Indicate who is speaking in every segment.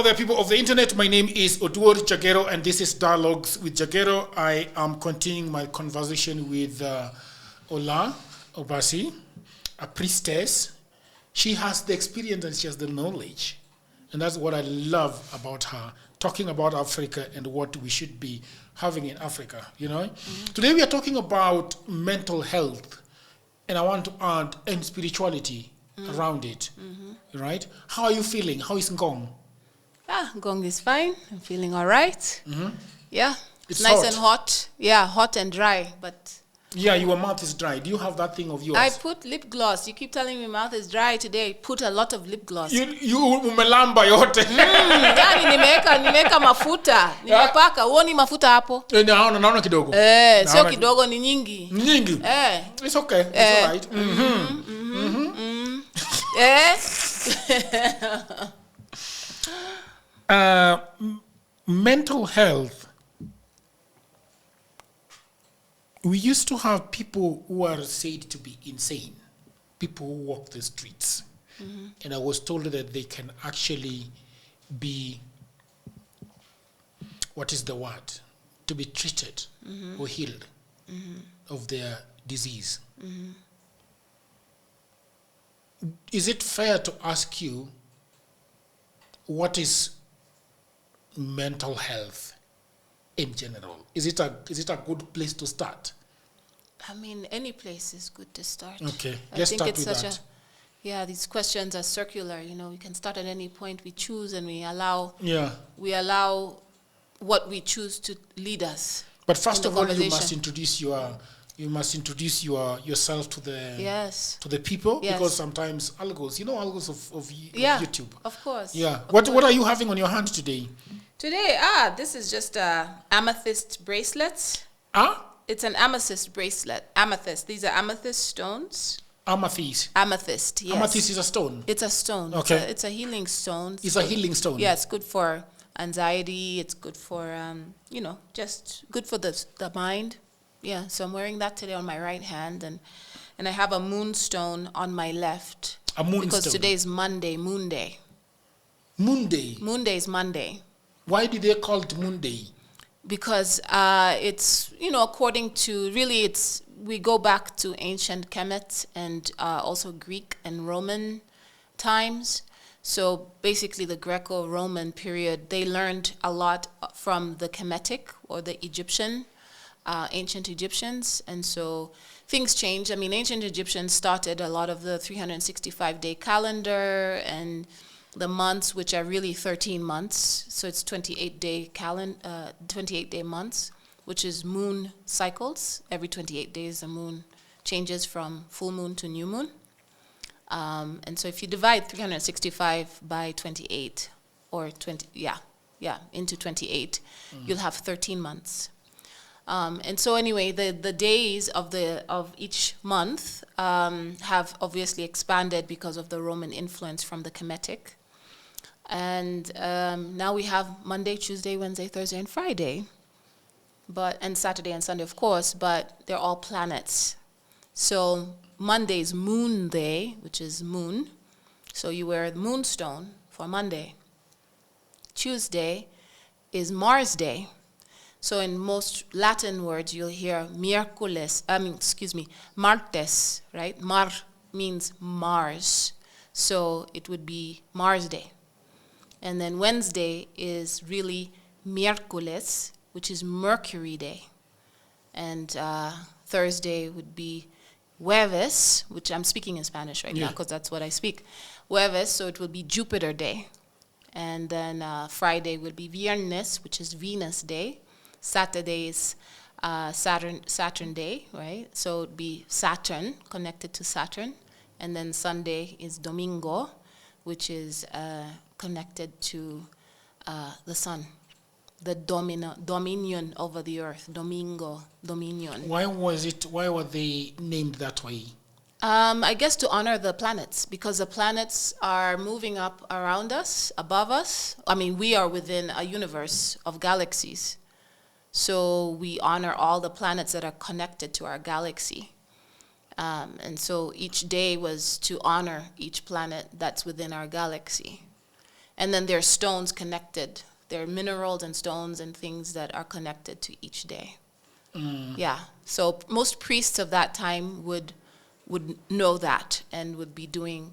Speaker 1: there, people of the internet. My name is Oduor Jagero, and this is Dialogues with Jagero. I am continuing my conversation with Olatokunboh Obasi, a priestess. She has the experience and she has the knowledge. And that's what I love about her, talking about Africa and what we should be having in Africa, you know? Mm-hmm. Today we are talking about mental health, and I want to add and spirituality around it, right? How are you feeling? How is Ngong?
Speaker 2: Ngong is fine. I'm feeling all right.
Speaker 1: Mm-hmm.
Speaker 2: Yeah.
Speaker 1: It's
Speaker 2: nice
Speaker 1: hot.
Speaker 2: And hot. Yeah, hot and dry, but...
Speaker 1: Yeah, your mouth is dry. Do you have that thing of yours?
Speaker 2: I put lip gloss. You keep telling me mouth is dry today. Put a lot of lip gloss.
Speaker 1: You umelamba yote.
Speaker 2: Yani nimeweka mafuta. Nimepaka. Uoni mafuta hapo?
Speaker 1: Naona kidogo.
Speaker 2: Sio kidogo, ni nyingi.
Speaker 1: Nyingi? It's okay. It's all right. Mental health. We used to have people who are said to be insane, people who walk the streets. Mm-hmm. And I was told that they can actually be, what is the word? To be treated or healed of their disease. Mm-hmm. Is it fair to ask you, what is mental health in general? Is it a good place to start?
Speaker 2: I mean, any place is good to start.
Speaker 1: Okay, let's start with that.
Speaker 2: These questions are circular. You know, we can start at any point we choose, and we allow what we choose to lead us.
Speaker 1: But first of all, you must introduce yourself to the people, because sometimes algos of YouTube.
Speaker 2: Of course.
Speaker 1: Yeah. What are you having on your hand today?
Speaker 2: Today, this is just amethyst bracelets. It's an amethyst bracelet. Amethyst. These are amethyst stones.
Speaker 1: Amethyst.
Speaker 2: Amethyst, yes.
Speaker 1: Amethyst is a stone?
Speaker 2: It's a stone.
Speaker 1: Okay.
Speaker 2: It's a healing stone.
Speaker 1: It's a healing stone?
Speaker 2: Yeah, it's good for anxiety. It's good for, just good for the mind. Yeah, so I'm wearing that today on my right hand. And I have a moonstone on my left.
Speaker 1: A moonstone?
Speaker 2: Because today is Monday, Moon Day.
Speaker 1: Moon Day?
Speaker 2: Moon Day is Monday.
Speaker 1: Why did they call it Moon Day?
Speaker 2: Because it's, according to, we go back to ancient Kemet and also Greek and Roman times. So basically the Greco-Roman period, they learned a lot from the Kemetic or the Egyptian, ancient Egyptians. And so things changed. I mean, ancient Egyptians started a lot of the 365-day calendar and the months, which are really 13 months, so it's 28-day months, which is moon cycles. Every 28 days, the moon changes from full moon to new moon. And so if you divide 365 by 28, or into 28, you'll have 13 months. And so anyway, the days of each month have obviously expanded because of the Roman influence from the Kemetic. And now we have Monday, Tuesday, Wednesday, Thursday, and Friday, and Saturday and Sunday, of course, but they're all planets. So Monday is Moon Day, which is moon. So you wear the moonstone for Monday. Tuesday is Mars Day. So in most Latin words, you'll hear Martes, right? Mar means Mars. So it would be Mars Day. And then Wednesday is really Miércoles, which is Mercury Day. And Thursday would be Jueves, which I'm speaking in Spanish right now because that's what I speak. Jueves, so it will be Jupiter Day. And then Friday will be Viernes, which is Venus Day. Saturday is Saturn Day, right? So it would be Saturn, connected to Saturn. And then Sunday is Domingo, which is connected to the sun, the dominion over the earth, dominion.
Speaker 1: Why were they named that way?
Speaker 2: I guess to honor the planets, because the planets are moving up around us, above us. I mean, we are within a universe of galaxies. So we honor all the planets that are connected to our galaxy. And so each day was to honor each planet that's within our galaxy. And then there are stones connected. There are minerals and stones and things that are connected to each day. Yeah. So most priests of that time would know that and would be doing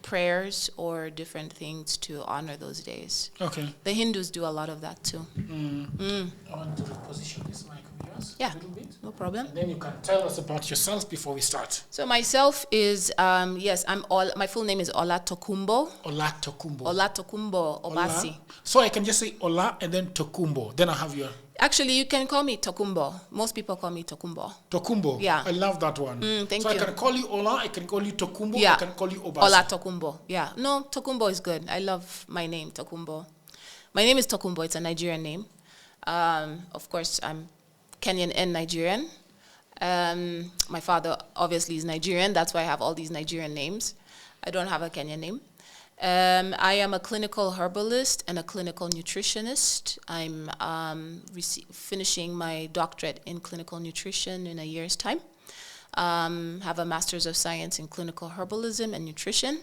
Speaker 2: prayers or different things to honor those days.
Speaker 1: Okay.
Speaker 2: The Hindus do a lot of that too.
Speaker 1: I want to reposition this mic of yours
Speaker 2: Yeah,
Speaker 1: a little bit.
Speaker 2: no problem.
Speaker 1: And then you can tell us about yourself before we start.
Speaker 2: So myself is, yes, my full name is Olatokunboh.
Speaker 1: Olatokunboh
Speaker 2: Obasi.
Speaker 1: Ola. So I can just say Ola and then Tokumbo. Then I have your
Speaker 2: Actually, you can call me Tokumbo. Most people call me Tokumbo.
Speaker 1: Tokumbo.
Speaker 2: Yeah.
Speaker 1: I love that one.
Speaker 2: Thank
Speaker 1: so
Speaker 2: you.
Speaker 1: I can call you Ola, I can call you Tokumbo,
Speaker 2: Yeah.
Speaker 1: I can call you Obasi.
Speaker 2: Olatokunboh. Yeah. No, Tokumbo is good. I love my name, Tokumbo. My name is Tokumbo. It's a Nigerian name. Of course, I'm Kenyan and Nigerian. My father obviously is Nigerian. That's why I have all these Nigerian names. I don't have a Kenyan name. I am a clinical herbalist and a clinical nutritionist. I'm finishing my doctorate in clinical nutrition in a year's time. Have a master's of science in clinical herbalism and nutrition.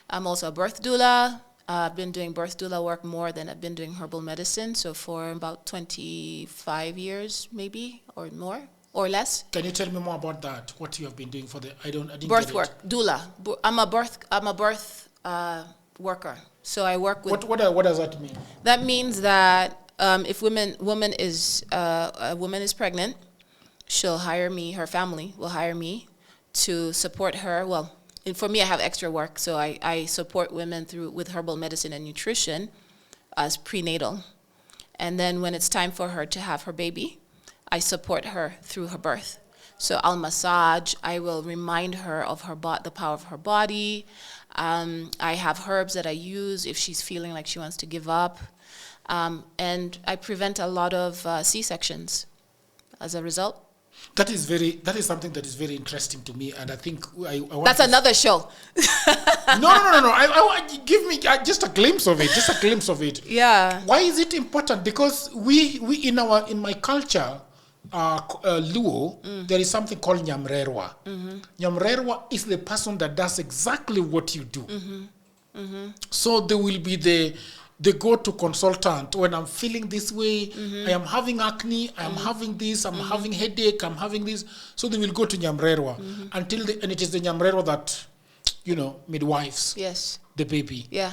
Speaker 2: I'm also a birth doula. I've been doing birth doula work more than I've been doing herbal medicine. So for about 25 years, maybe, or more, or less.
Speaker 1: Can you tell me more about that? What you have been doing for I didn't
Speaker 2: Birth
Speaker 1: get
Speaker 2: work, doula. I'm a birth worker. So I work with.
Speaker 1: What does that mean?
Speaker 2: That means that if a woman is pregnant, she'll hire me. Her family will hire me to support her. Well, and for me, I have extra work, so I support women with herbal medicine and nutrition as prenatal. And then when it's time for her to have her baby, I support her through her birth. So I'll massage. I will remind her of the power of her body. I have herbs that I use if she's feeling like she wants to give up. And I prevent a lot of C-sections as a result.
Speaker 1: That is something that is very interesting to me, and I think I want.
Speaker 2: That's another show.
Speaker 1: No. I give me just a glimpse of it. Just a glimpse of it.
Speaker 2: Yeah.
Speaker 1: Why is it important? Because we in my culture, Luo, there is something called Nyamrerwa. Nyamrerwa is the person that does exactly what you do. So there will be the go-to consultant when I'm feeling this way, I am having acne, I am having this, I'm having headache, I'm having this. So they will go to Nyamrerwa and it is the Nyamrerwa that, midwives the baby.
Speaker 2: Yeah.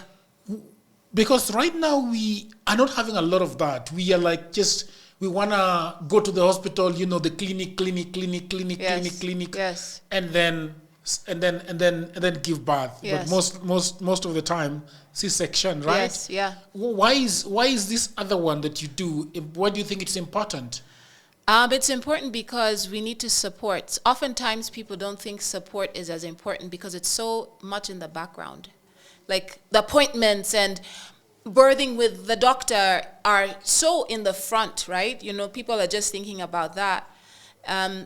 Speaker 1: Because right now we are not having a lot of that. We are like we want to go to the hospital, the clinic,
Speaker 2: Yes.
Speaker 1: and then give birth.
Speaker 2: Yes.
Speaker 1: But most of the time, C-section, right?
Speaker 2: Yes, yeah.
Speaker 1: Why is this other one that you do? Why do you think it's important?
Speaker 2: It's important because we need to support. Oftentimes, people don't think support is as important because it's so much in the background. Like the appointments and birthing with the doctor are so in the front, right? People are just thinking about that.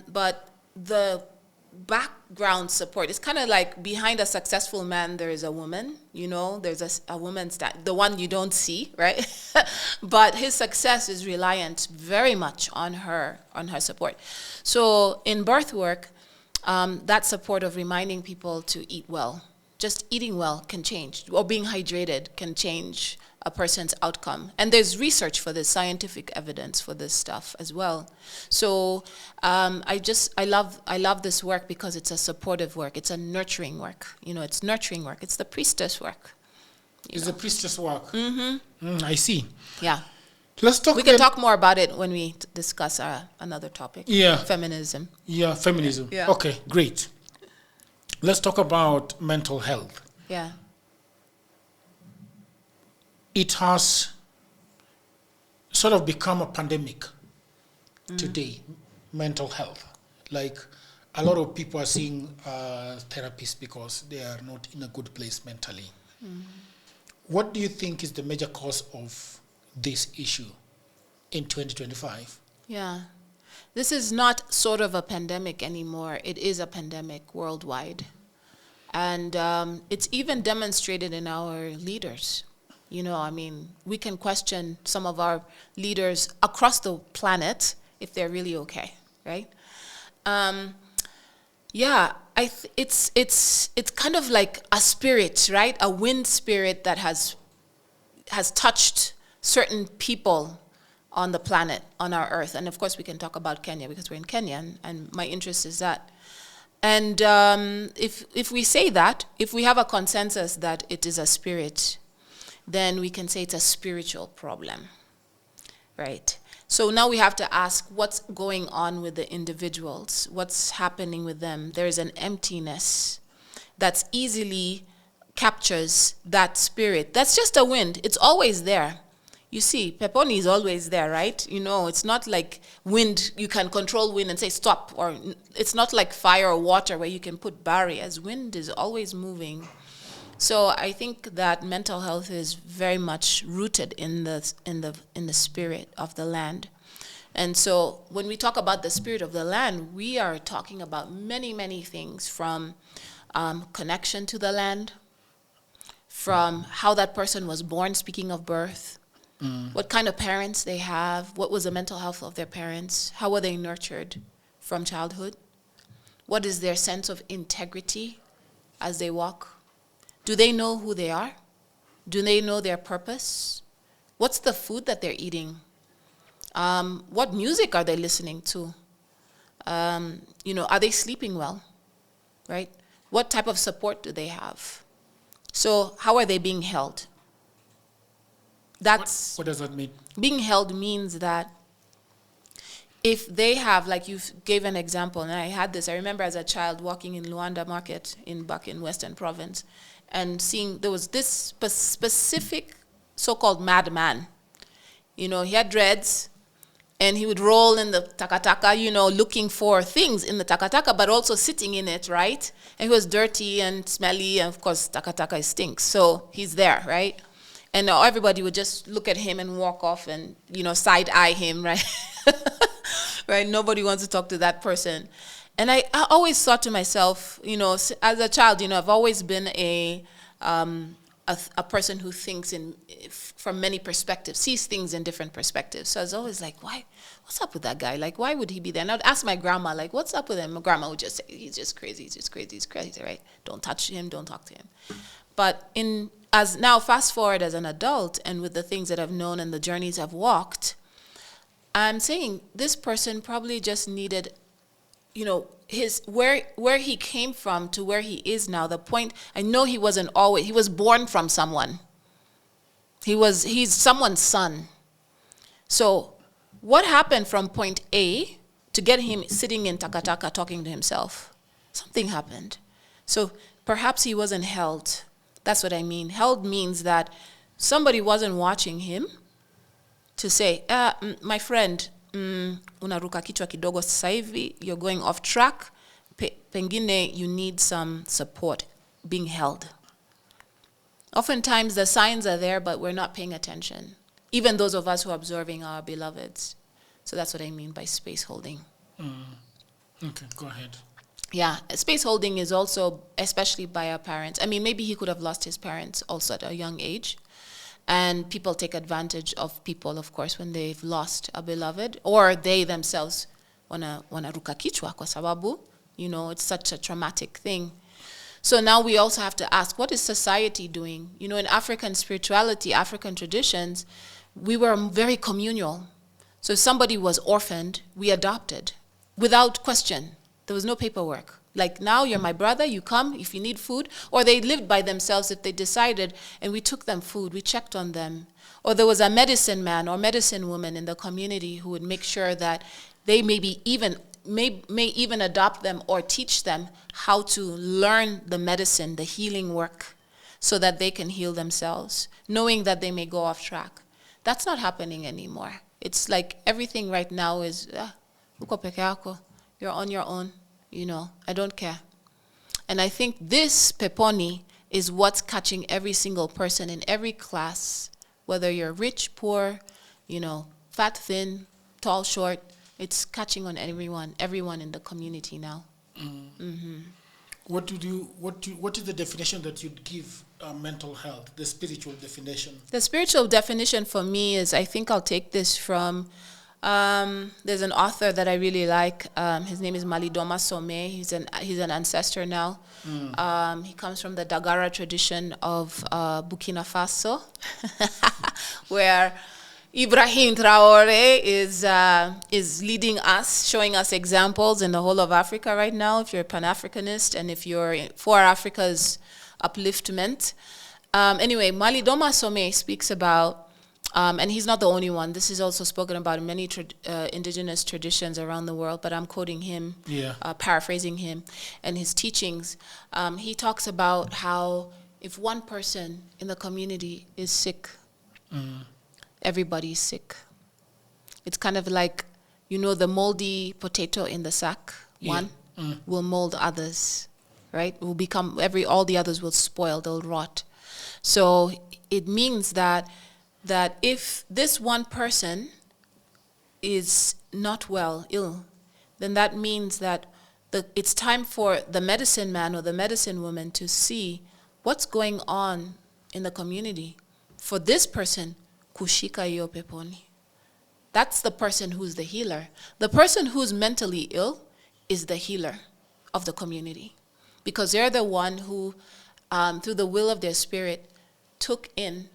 Speaker 2: But the background support, it's kind of like behind a successful man, there is a woman, there's a woman, the one you don't see, right? But his success is reliant very much on her support. So in birth work, that support of reminding people to eat well, just eating well can change, or being hydrated can change a person's outcome. And there's research for this, scientific evidence for this stuff as well. So I love this work because it's a supportive work. It's a nurturing work. It's nurturing work. It's the priestess work.
Speaker 1: It's the priestess work. I see.
Speaker 2: Yeah.
Speaker 1: Let's talk.
Speaker 2: We can talk more about it when we discuss another topic.
Speaker 1: Yeah.
Speaker 2: Feminism.
Speaker 1: Yeah, feminism.
Speaker 2: Yeah.
Speaker 1: Okay, great. Let's talk about mental health.
Speaker 2: Yeah.
Speaker 1: It has sort of become a pandemic today, mental health. Like a lot of people are seeing therapists because they are not in a good place mentally. What do you think is the major cause of this issue in 2025?
Speaker 2: Yeah. This is not sort of a pandemic anymore. It is a pandemic worldwide. And it's even demonstrated in our leaders. We can question some of our leaders across the planet if they're really okay, right? It's kind of like a spirit, right? A wind spirit that has has touched certain people on the planet, on our earth. And of course, we can talk about Kenya because we're in Kenya, and my interest is that. And if we say that, if we have a consensus that it is a spirit, then we can say it's a spiritual problem, right? So now we have to ask what's going on with the individuals, what's happening with them. There is an emptiness that's easily captures that spirit. That's just a wind. It's always there. You see, Peponi is always there, right? You know, it's not like wind, you can control wind and say stop, or it's not like fire or water where you can put barriers. Wind is always moving. So I think that mental health is very much rooted in the spirit of the land. And so when we talk about the spirit of the land, we are talking about many, many things, from connection to the land, from how that person was born, speaking of birth, what kind of parents they have, what was the mental health of their parents, how were they nurtured from childhood, what is their sense of integrity as they walk, do they know who they are, do they know their purpose, what's the food that they're eating, what music are they listening to, are they sleeping well, right? What type of support do they have? So how are they being held? That's
Speaker 1: what does that mean? Being
Speaker 2: held means that if they have, like you gave an example, and I had this, I remember as a child walking in Luanda Market back in Western Province, and seeing there was this specific so-called madman. He had dreads, and he would roll in the takataka, looking for things in the takataka, but also sitting in it, right? And he was dirty and smelly, and of course, takataka stinks, so he's there, right? And everybody would just look at him and walk off and, side-eye him, right? Right? Nobody wants to talk to that person. And I always thought to myself, as a child, I've always been a person who thinks from many perspectives, sees things in different perspectives. So I was always like, why? What's up with that guy? Like, why would he be there? And I'd ask my grandma, like, what's up with him? My grandma would just say, he's just crazy, right? Don't touch him, don't talk to him. But as now fast forward as an adult, and with the things that I've known and the journeys I've walked, I'm saying this person probably just needed, his where he came from to where he is now. The point, I know he wasn't always, he was born from someone. He's someone's son. So what happened from point A to get him sitting in takataka talking to himself? Something happened. So perhaps he wasn't held. That's what I mean. Held means that somebody wasn't watching him to say, my friend, unaruka kichwa kidogo sasa hivi, you're going off track, pengine you need some support, being held. Oftentimes the signs are there, but we're not paying attention. Even those of us who are observing our beloveds. So that's what I mean by space holding.
Speaker 1: Okay, go ahead.
Speaker 2: Yeah, space holding is also, especially by our parents. I mean, maybe he could have lost his parents also at a young age. And people take advantage of people, of course, when they've lost a beloved, or they themselves wanaruka kichwa kwa sababu, it's such a traumatic thing. So now we also have to ask, what is society doing? In African spirituality, African traditions, we were very communal. So if somebody was orphaned, we adopted without question. There was no paperwork. Like, now you're my brother, you come if you need food. Or they lived by themselves if they decided, and we took them food, we checked on them. Or there was a medicine man or medicine woman in the community who would make sure that they may even adopt them or teach them how to learn the medicine, the healing work, so that they can heal themselves, knowing that they may go off track. That's not happening anymore. It's like everything right now is, uko peke yako, you're on your own. I don't care. And I think this peponi is what's catching every single person in every class, whether you're rich, poor, fat, thin, tall, short. It's catching on everyone in the community now. Mm-hmm.
Speaker 1: What is the definition that you'd give mental health, the spiritual definition?
Speaker 2: The spiritual definition for me is, I think I'll take this from There's an author that I really like. His name is Malidoma Some. He's an ancestor now. He comes from the Dagara tradition of Burkina Faso, where Ibrahim Traore is leading us, showing us examples in the whole of Africa right now. If you're a Pan-Africanist and if you're for Africa's upliftment. Anyway, Malidoma Some speaks about. And he's not the only one. This is also spoken about in many indigenous traditions around the world, but I'm quoting him, paraphrasing him and his teachings. He talks about how if one person in the community is sick, everybody's sick. It's kind of like, the moldy potato in the sack. One will mold others, right? Will become, all the others will spoil, they'll rot. So it means that if this one person is not well, ill, then that means that it's time for the medicine man or the medicine woman to see what's going on in the community. For this person, kushika iyo peponi. That's the person who's the healer. The person who's mentally ill is the healer of the community, because they're the one who, through the will of their spirit, took in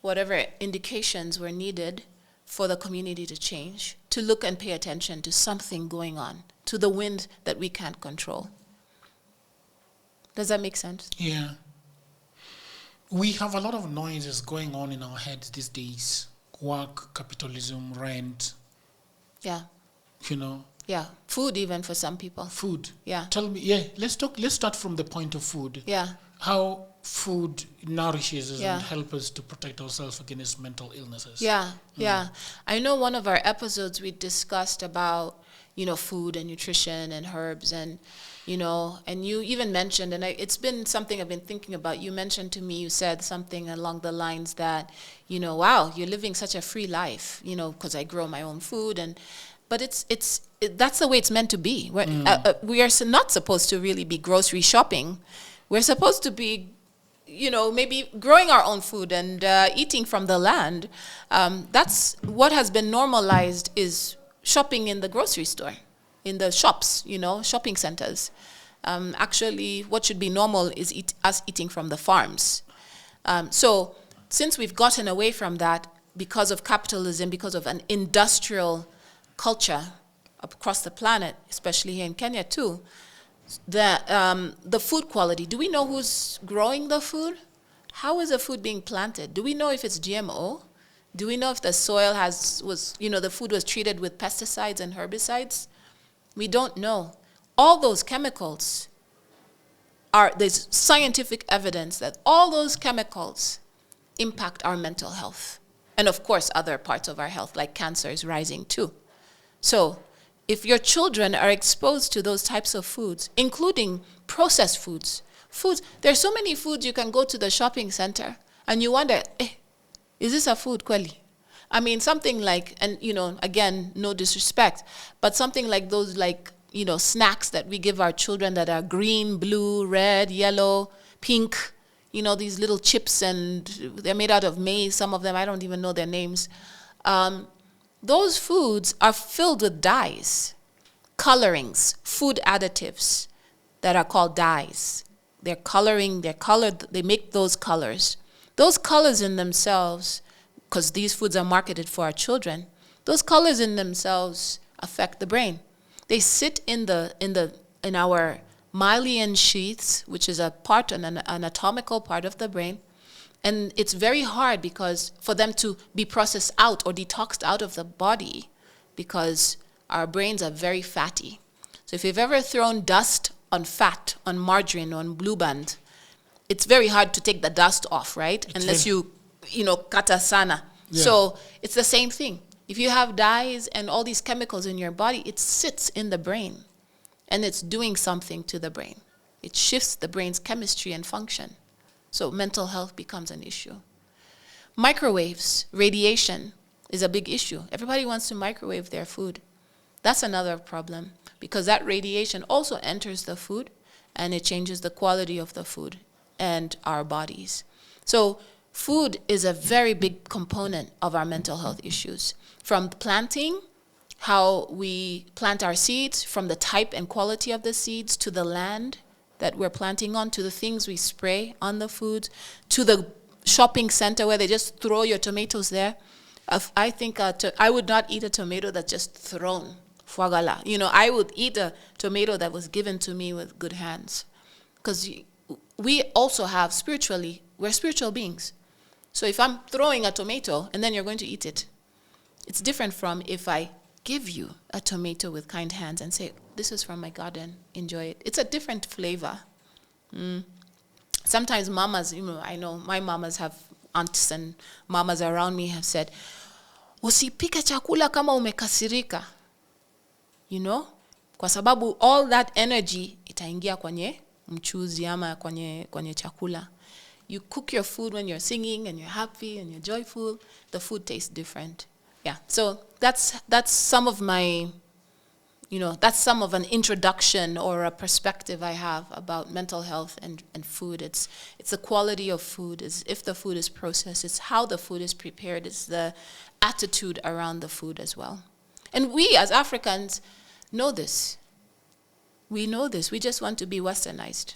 Speaker 2: whatever indications were needed for the community to change, to look and pay attention to something going on, to the wind that we can't control. Does that make sense?
Speaker 1: Yeah. We have a lot of noises going on in our heads these days. Work, capitalism, rent.
Speaker 2: Yeah.
Speaker 1: Yeah.
Speaker 2: Food even for some people.
Speaker 1: Food.
Speaker 2: Yeah.
Speaker 1: Tell me, let's start from the point of food.
Speaker 2: Yeah.
Speaker 1: How food nourishes us and helps us to protect ourselves against mental illnesses.
Speaker 2: Yeah. I know one of our episodes we discussed about, food and nutrition and herbs and, and you even mentioned, and it's been something I've been thinking about. You mentioned to me, you said something along the lines that, wow, you're living such a free life, because I grow my own food but that's the way it's meant to be. We are not supposed to really be grocery shopping. We're supposed to be, maybe growing our own food and eating from the land. That's what has been normalized, is shopping in the grocery store, in the shops, shopping centers. Actually, what should be normal is us eating from the farms. So since we've gotten away from that because of capitalism, because of an industrial culture across the planet, especially here in Kenya too, the food quality. Do we know who's growing the food? How is the food being planted? Do we know if it's GMO? Do we know if the soil the food was treated with pesticides and herbicides? We don't know. All those chemicals there's scientific evidence that all those chemicals impact our mental health. And of course, other parts of our health, like cancer, is rising too. So if your children are exposed to those types of foods, including processed foods, there's so many foods you can go to the shopping center and you wonder, is this a food, kweli? I mean, something like, and again, no disrespect, but something like those snacks that we give our children that are green, blue, red, yellow, pink, these little chips, and they're made out of maize, some of them, I don't even know their names. Those foods are filled with dyes, colorings, food additives that are called dyes. They're colored, they make those colors. Those colors in themselves, because these foods are marketed for our children, those colors in themselves affect the brain. They sit in our myelin sheaths, which is an anatomical part of the brain. And it's very hard for them to be processed out or detoxed out of the body, because our brains are very fatty. So if you've ever thrown dust on fat, on margarine, on Blue Band, it's very hard to take the dust off, right? Unless you kata sana. Yeah. So it's the same thing. If you have dyes and all these chemicals in your body, it sits in the brain and it's doing something to the brain. It shifts the brain's chemistry and function. So mental health becomes an issue. Microwaves, radiation is a big issue. Everybody wants to microwave their food. That's another problem, because that radiation also enters the food and it changes the quality of the food and our bodies. So food is a very big component of our mental health issues. From planting how we plant our seeds, from the type and quality of the seeds, to the land that we're planting on, to the things we spray on the food, to the shopping center where they just throw your tomatoes there. I think I would not eat a tomato that's just thrown. Fuagala. I would eat a tomato that was given to me with good hands. Because we also have we're spiritual beings. So if I'm throwing a tomato and then you're going to eat it, it's different from if I give you a tomato with kind hands and say, this is from my garden, enjoy it. It's a different flavor. Sometimes mamas, I know my mamas have, aunts and mamas around me have said, usipike chakula kama umekasirika. Kwa sababu all that energy itaingia kwenye mchuzi ama kwenye chakula. You cook your food when you're singing and you're happy and you're joyful. The food tastes different. Yeah, so that's some of my, that's some of an introduction or a perspective I have about mental health and food. It's the quality of food. It's if the food is processed. It's how the food is prepared. It's the attitude around the food as well. And we as Africans know this. We know this. We just want to be westernized.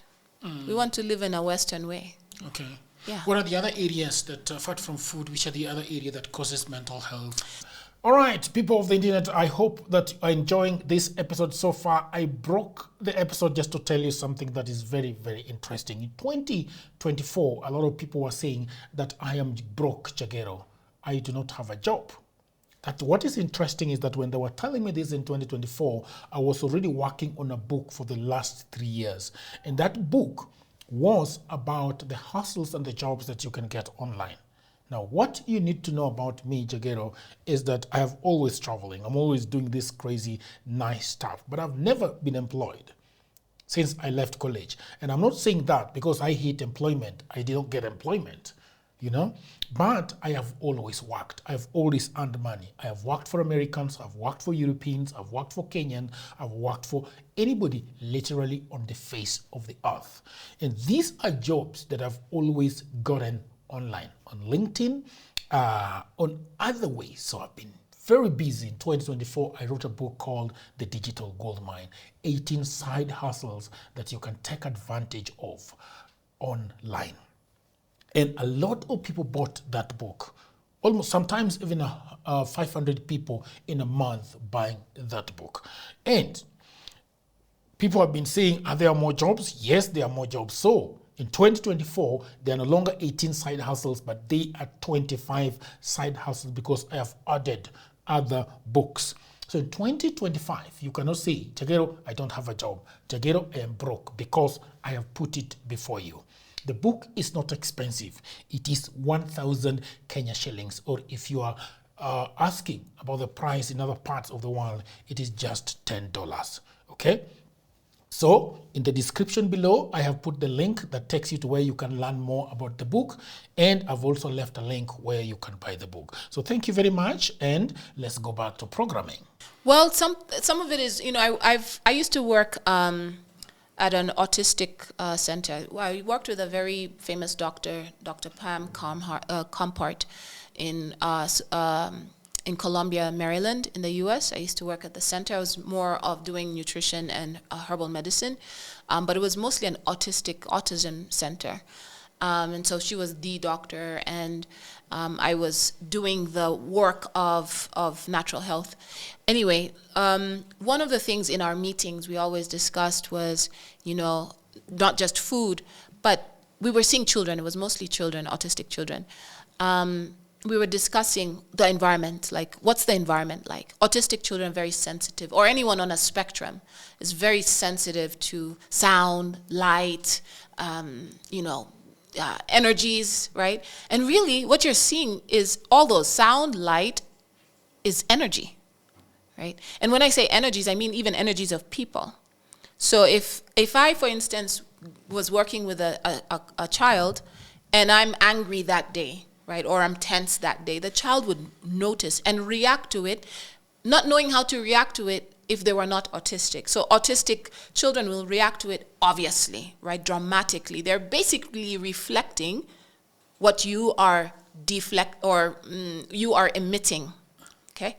Speaker 2: We want to live in a Western way.
Speaker 1: Okay.
Speaker 2: Yeah.
Speaker 1: What are the other areas that, apart from food, which are the other area that causes mental health? All right, people of the internet, I hope that you are enjoying this episode so far. I broke the episode just to tell you something that is very, very interesting. In 2024, a lot of people were saying that I am broke, Jagero. I do not have a job. That what is interesting is that when they were telling me this in 2024, I was already working on a book for the last 3 years. And that book was about the hustles and the jobs that you can get online. Now, what you need to know about me, Jagero, is that I have always traveling. I'm always doing this crazy, nice stuff. But I've never been employed since I left college. And I'm not saying that because I hate employment. I didn't get employment, But I have always worked. I've always earned money. I have worked for Americans. I've worked for Europeans. I've worked for Kenyan. I've worked for anybody literally on the face of the earth. And these are jobs that I've always gotten online, on LinkedIn, on other ways. So I've been very busy. In 2024, I wrote a book called The Digital Goldmine, 18 side hustles that you can take advantage of online. And a lot of people bought that book. Almost sometimes even 500 people in a month buying that book. And people have been saying, are there more jobs? Yes, there are more jobs. So in 2024, they are no longer 18 side hustles, but they are 25 side hustles because I have added other books. So in 2025, you cannot say, Jagero, I don't have a job. Jagero, I am broke, because I have put it before you. The book is not expensive. It is 1,000 Kenya shillings. Or if you are asking about the price in other parts of the world, it is just $10. Okay? So in the description below, I have put the link that takes you to where you can learn more about the book. And I've also left a link where you can buy the book. So thank you very much. And let's go back to programming.
Speaker 2: Well, some of it is, I used to work at an autistic center. I worked with a very famous doctor, Dr. Pam Compart, in Columbia, Maryland, in the U.S. I used to work at the center. I was more of doing nutrition and herbal medicine, but it was mostly an autism center. And so she was the doctor, and I was doing the work of natural health. Anyway, one of the things in our meetings we always discussed was, not just food, but we were seeing children. It was mostly children, autistic children. We were discussing the environment, like what's the environment like? Autistic children are very sensitive, or anyone on a spectrum is very sensitive to sound, light, energies, right? And really what you're seeing is all those sound, light is energy, right? And when I say energies, I mean even energies of people. So if I, for instance, was working with a child and I'm angry that day, right, or I'm tense that day, the child would notice and react to it, not knowing how to react to it if they were not autistic. So autistic children will react to it obviously, right, dramatically. They're basically reflecting what you are you are emitting, okay?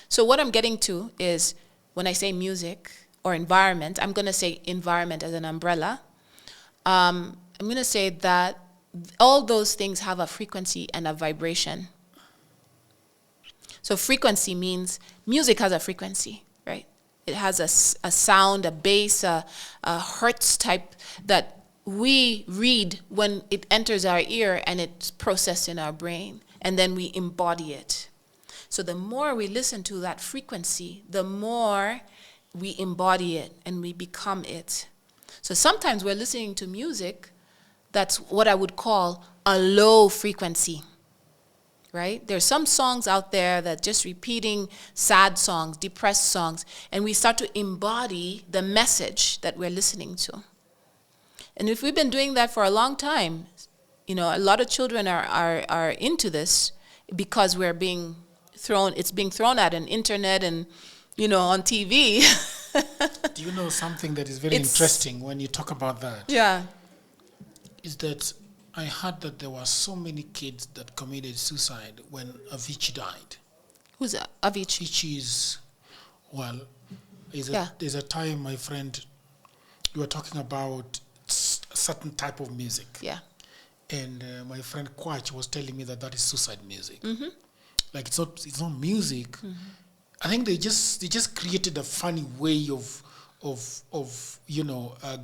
Speaker 2: So what I'm getting to is when I say music or environment, I'm going to say environment as an umbrella. I'm going to say that all those things have a frequency and a vibration. So frequency means music has a frequency, right? It has a sound, a bass, a hertz type that we read when it enters our ear and it's processed in our brain, and then we embody it. So the more we listen to that frequency, the more we embody it and we become it. So sometimes we're listening to music that's what I would call a low frequency, right? There's some songs out there that just repeating sad songs, depressed songs, and we start to embody the message that we're listening to. And if we've been doing that for a long time, a lot of children are into this because it's being thrown at an internet and, on TV.
Speaker 1: Do you know something that is very interesting when you talk about that?
Speaker 2: Yeah.
Speaker 1: Is that I heard that there were so many kids that committed suicide when Avicii died.
Speaker 2: Who's Avicii?
Speaker 1: Avicii is, there's a time, my friend, you were talking about a certain type of music.
Speaker 2: Yeah.
Speaker 1: And my friend Kwach was telling me that is suicide music.
Speaker 2: Mm-hmm.
Speaker 1: Like it's not music. Mm-hmm. I think they just created a funny way of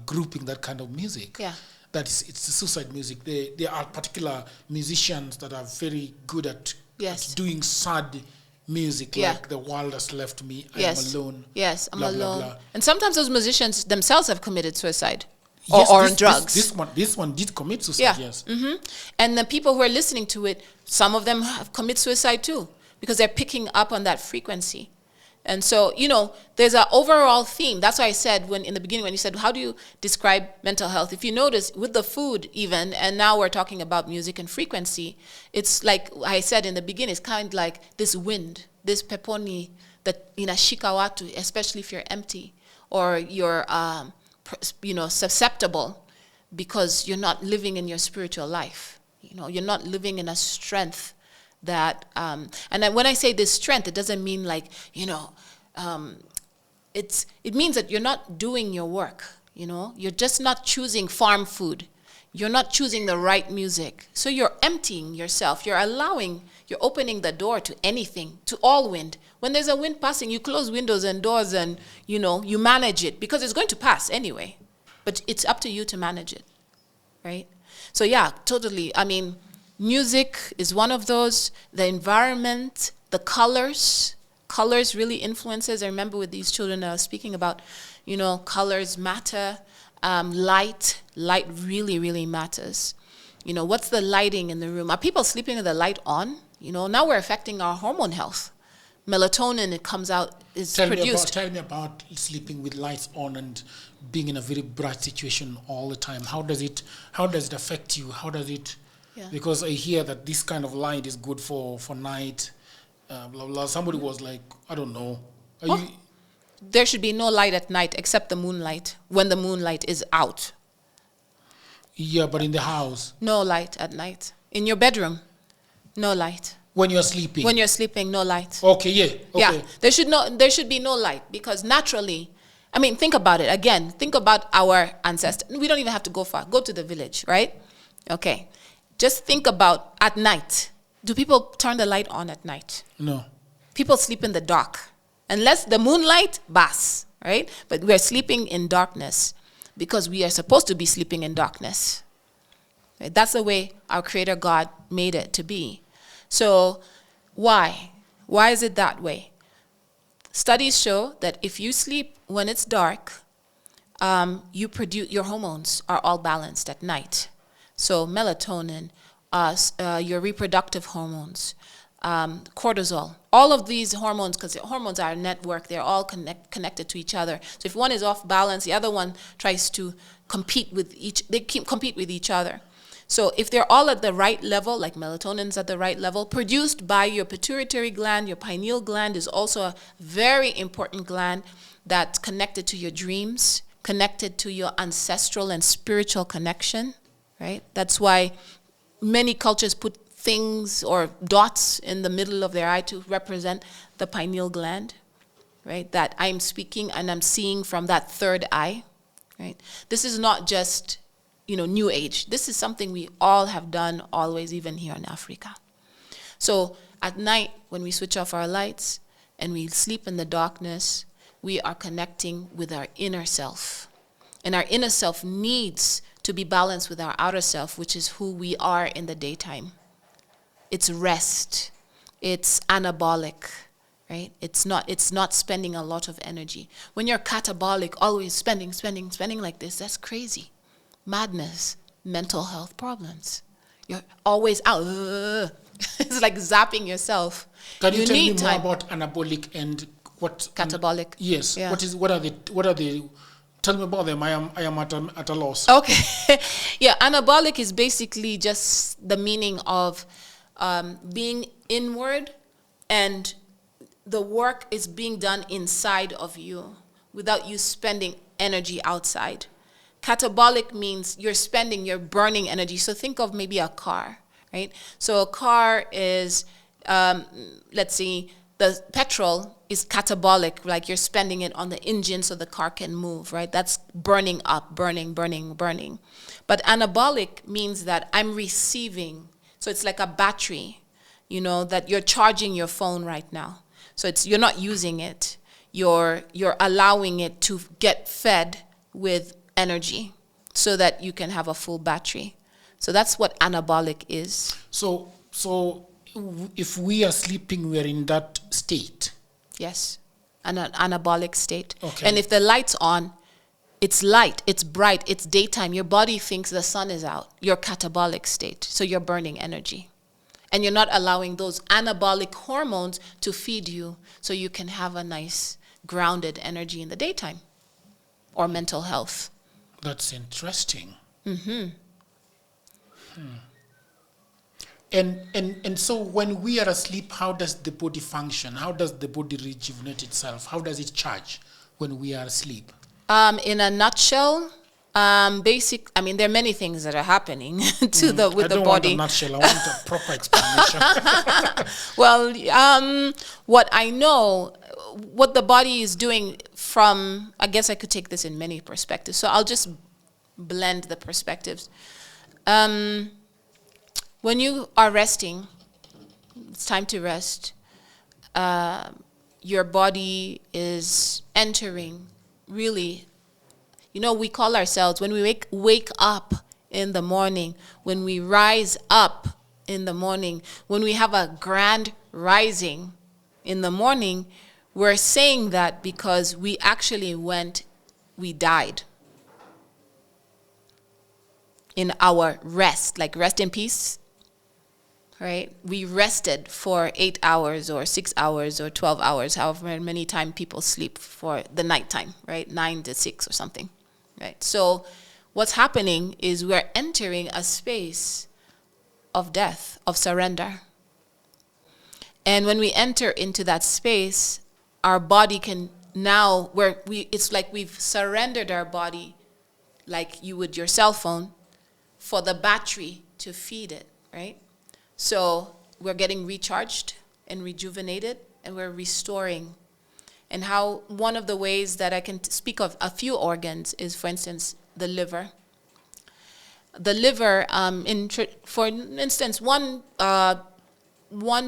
Speaker 1: grouping that kind of music.
Speaker 2: Yeah.
Speaker 1: It's the suicide music. There are particular musicians that are very good at doing sad music, like The World Has Left Me, I Am Alone.
Speaker 2: Yes, I'm
Speaker 1: blah,
Speaker 2: alone.
Speaker 1: blah, blah.
Speaker 2: And sometimes those musicians themselves have committed suicide.
Speaker 1: Yes,
Speaker 2: or on drugs.
Speaker 1: This one did commit suicide, yes.
Speaker 2: Mm-hmm. And the people who are listening to it, some of them have committed suicide too, because they're picking up on that frequency. And so, there's an overall theme. That's why I said in the beginning when you said, how do you describe mental health? If you notice, with the food even, and now we're talking about music and frequency, it's like I said in the beginning, it's kind of like this wind, this peponi that inashika watu, especially if you're empty or you're, susceptible because you're not living in your spiritual life. You're not living in a strength that, when I say this strength, it doesn't mean like, it means that you're not doing your work, you're just not choosing farm food. You're not choosing the right music. So you're emptying yourself. You're opening the door to anything, to all wind. When there's a wind passing, you close windows and doors and, you manage it because it's going to pass anyway. But it's up to you to manage it, right? So yeah, totally. I mean, music is one of those. The environment, the colors really influences. I remember with these children I was speaking about, colors matter. Light really, really matters. What's the lighting in the room? Are people sleeping with the light on? Now we're affecting our hormone health. Melatonin, it comes out, is produced.
Speaker 1: Tell me about sleeping with lights on and being in a very bright situation all the time. How does it affect you? How does it? Yeah. Because I hear that this kind of light is good for night. Blah, blah. Somebody was like, I don't know.
Speaker 2: There should be no light at night except the moonlight, when the moonlight is out.
Speaker 1: Yeah, but in the house?
Speaker 2: No light at night. In your bedroom, no light.
Speaker 1: When you're sleeping?
Speaker 2: When you're sleeping, no light.
Speaker 1: Okay, yeah. Okay.
Speaker 2: Yeah, there should be no light because naturally, think about it. Again, think about our ancestors. We don't even have to go far. Go to the village, right? Okay. Just think about at night. Do people turn the light on at night?
Speaker 1: No.
Speaker 2: People sleep in the dark. Unless the moonlight, bas, right? But we're sleeping in darkness because we are supposed to be sleeping in darkness. Right? That's the way our Creator God made it to be. So why? Why is it that way? Studies show that if you sleep when it's dark, your hormones are all balanced at night. So melatonin, your reproductive hormones, cortisol, all of these hormones, because hormones are a network, they're all connected to each other. So if one is off balance, the other one tries to compete with each other. So if they're all at the right level, like melatonin's at the right level, produced by your pituitary gland, your pineal gland is also a very important gland that's connected to your dreams, connected to your ancestral and spiritual connection, right? That's why many cultures put things or dots in the middle of their eye to represent the pineal gland, right? That I'm speaking and I'm seeing from that third eye, right? This is not just, new age. This is something we all have done always, even here in Africa. So at night, when we switch off our lights and we sleep in the darkness, we are connecting with our inner self. And our inner self needs to be balanced with our outer self, which is who we are in the daytime. It's rest. It's anabolic, right? It's not spending a lot of energy. When you're catabolic, always spending like this, that's crazy. Madness, mental health problems. You're always out. It's like zapping yourself.
Speaker 1: Can you tell me more about anabolic and what?
Speaker 2: Catabolic.
Speaker 1: Yes.
Speaker 2: Yeah.
Speaker 1: What are they? Tell me about them. I am at a loss.
Speaker 2: Okay. Yeah, anabolic is basically just the meaning of being inward, and the work is being done inside of you without you spending energy outside. Catabolic means you're burning energy. So think of maybe a car, right? So a car is, let's see, the petrol is catabolic, like you're spending it on the engine so the car can move, right? That's burning up, burning. But anabolic means that I'm receiving. So it's like a battery, that you're charging your phone right now. So you're not using it. You're allowing it to get fed with energy so that you can have a full battery. So that's what anabolic is.
Speaker 1: So if we are sleeping, we're in that state.
Speaker 2: Yes, an anabolic state.
Speaker 1: Okay.
Speaker 2: And if the light's on, it's light, it's bright, it's daytime. Your body thinks the sun is out. Your catabolic state. So you're burning energy. And you're not allowing those anabolic hormones to feed you so you can have a nice grounded energy in the daytime or mental health.
Speaker 1: That's interesting.
Speaker 2: Mm-hmm.
Speaker 1: And so when we are asleep, how does the body function? How does the body rejuvenate itself? How does it charge when we are asleep?
Speaker 2: In a nutshell, there are many things that are happening with the body. I don't want a
Speaker 1: nutshell. I want a proper explanation.
Speaker 2: Well, what I know, what the body is doing I guess I could take this in many perspectives. So I'll just blend the perspectives. When you are resting, it's time to rest. Your body is entering really, we call ourselves, when we wake up in the morning, when we rise up in the morning, when we have a grand rising in the morning, we're saying that because we actually we died in our rest, like rest in peace. Right? We rested for 8 hours or 6 hours or 12 hours, however many times people sleep for the nighttime, right? 9 to 6 or something, right? So what's happening is we're entering a space of death, of surrender. And when we enter into that space, our body can now, it's like we've surrendered our body, like you would your cell phone, for the battery to feed it, right? So we're getting recharged and rejuvenated, and we're restoring. And how one of the ways that I can speak of a few organs is, for instance, the liver. The liver, for instance, one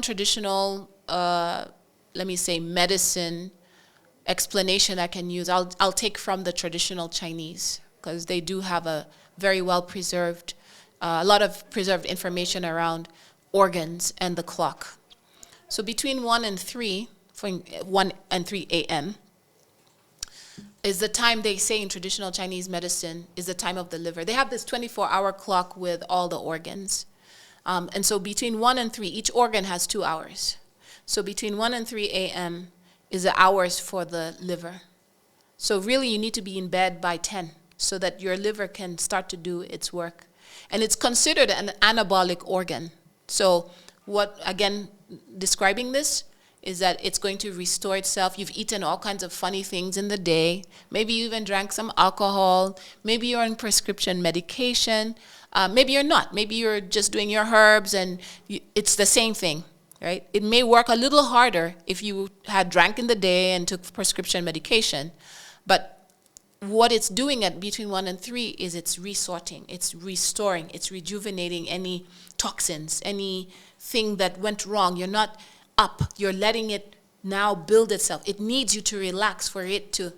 Speaker 2: traditional, medicine explanation I can use, I'll take from the traditional Chinese, because they do have a very well preserved, a lot of preserved information around organs and the clock. So between 1 and 3 a.m. is the time they say in traditional Chinese medicine is the time of the liver. They have this 24-hour clock with all the organs. And so between 1 and 3, each organ has 2 hours. So between 1 and 3 a.m. is the hours for the liver. So really you need to be in bed by 10 so that your liver can start to do its work. And it's considered an anabolic organ. So describing this is that it's going to restore itself. You've eaten all kinds of funny things in the day. Maybe you even drank some alcohol. Maybe you're on prescription medication. Maybe you're not. Maybe you're just doing your herbs and it's the same thing, right? It may work a little harder if you had drank in the day and took prescription medication. But what it's doing at between 1 and 3 is it's resorting, it's restoring, it's rejuvenating any toxins, anything that went wrong. You're not up. You're letting it now build itself. It needs you to relax for it to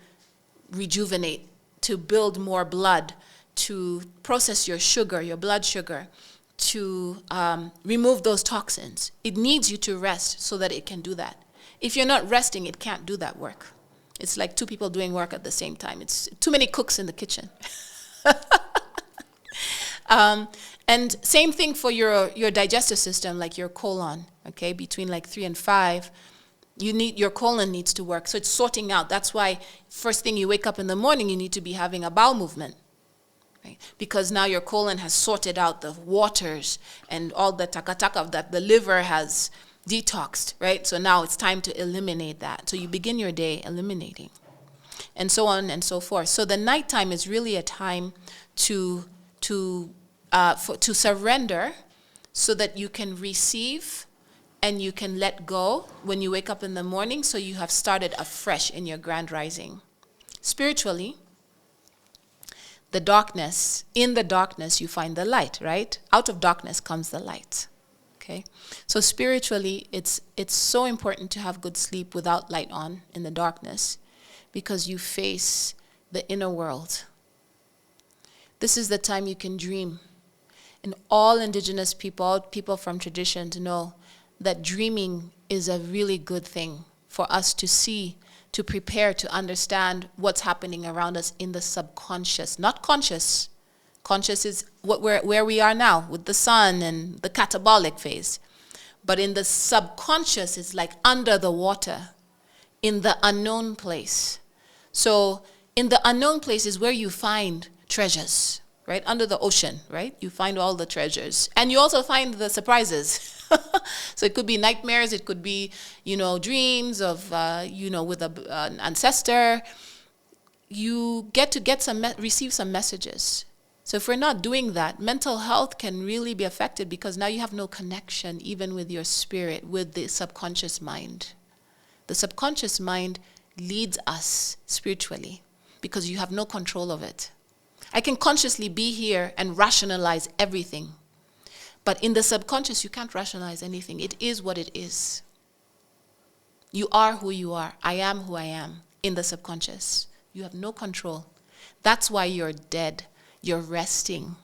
Speaker 2: rejuvenate, to build more blood, to process your sugar, your blood sugar, to remove those toxins. It needs you to rest so that it can do that. If you're not resting, it can't do that work. It's like 2 people doing work at the same time. It's too many cooks in the kitchen. And same thing for your digestive system, like your colon, okay? Between like 3 and 5, your colon needs to work. So it's sorting out. That's why first thing you wake up in the morning, you need to be having a bowel movement, right? Because now your colon has sorted out the waters and all the taka-taka that the liver has detoxed, right? So now it's time to eliminate that. So you begin your day eliminating, and so on and so forth. So the nighttime is really a time to surrender, so that you can receive and you can let go when you wake up in the morning. So you have started afresh in your grand rising. Spiritually, in the darkness you find the light, right? Out of darkness comes the light. Okay, so spiritually, it's so important to have good sleep without light on in the darkness, because you face the inner world. This is the time you can dream. And all indigenous people, all people from traditions know that dreaming is a really good thing for us to see, to prepare, to understand what's happening around us in the subconscious, not conscious. Conscious is where we are now with the sun and the catabolic phase. But in the subconscious, it's like under the water, in the unknown place. So in the unknown place is where you find treasures, right? Under the ocean, right? You find all the treasures. And you also find the surprises. So it could be nightmares. It could be, dreams of, with an ancestor. You get to receive some messages. So if we're not doing that, mental health can really be affected, because now you have no connection even with your spirit, with the subconscious mind. The subconscious mind leads us spiritually because you have no control of it. I can consciously be here and rationalize everything. But in the subconscious, you can't rationalize anything. It is what it is. You are who you are. I am who I am in the subconscious. You have no control. That's why you're dead. You're resting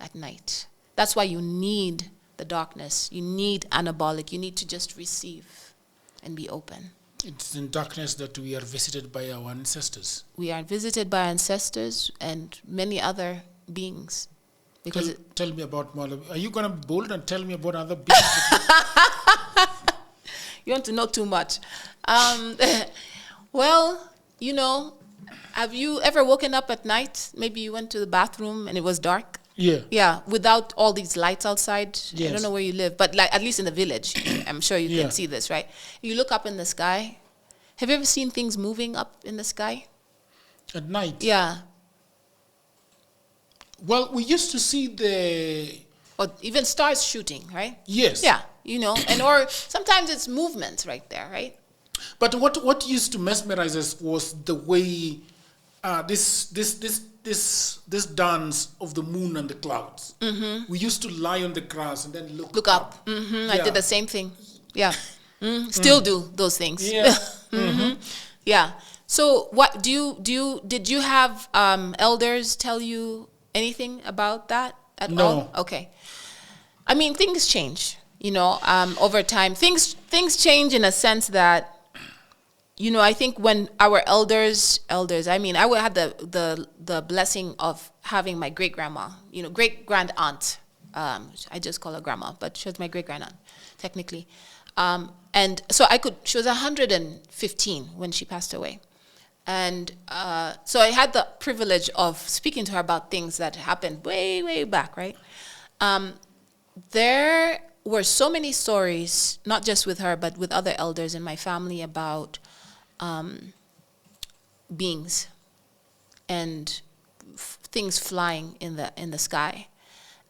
Speaker 2: at night. That's why you need the darkness. You need anabolic. You need to just receive and be open.
Speaker 1: It's in darkness that we are visited by our ancestors.
Speaker 2: We are visited by ancestors and many other beings. Because
Speaker 1: tell me about more. Are you going to be bold and tell me about other beings?
Speaker 2: You want to know too much. Well, have you ever woken up at night? Maybe you went to the bathroom and it was dark.
Speaker 1: Yeah.
Speaker 2: Yeah, without all these lights outside.
Speaker 1: Yes.
Speaker 2: I don't know where you live, but like at least in the village, I'm sure you can see this, right? You look up in the sky. Have you ever seen things moving up in the sky?
Speaker 1: At night?
Speaker 2: Yeah.
Speaker 1: Well, we used to see
Speaker 2: or even stars shooting, right?
Speaker 1: Yes.
Speaker 2: Yeah, or sometimes it's movements right there, right?
Speaker 1: But what used to mesmerize us was the way this dance of the moon and the clouds. Mm-hmm. We used to lie on the grass and then look up.
Speaker 2: Mm-hmm. Yeah. I did the same thing. Yeah. Still do those things.
Speaker 1: Yeah.
Speaker 2: Mm-hmm. Yeah. So what did you have elders tell you anything about that at all? Okay. I mean, things change, over time. Things change in a sense that, I think when our elders, I had the blessing of having my great-grandma, great-grand-aunt. I just call her grandma, but she was my great-grand-aunt, technically. And so she was 115 when she passed away. And so I had the privilege of speaking to her about things that happened way, way back, right? were so many stories, not just with her, but with other elders in my family about beings and things flying in the sky.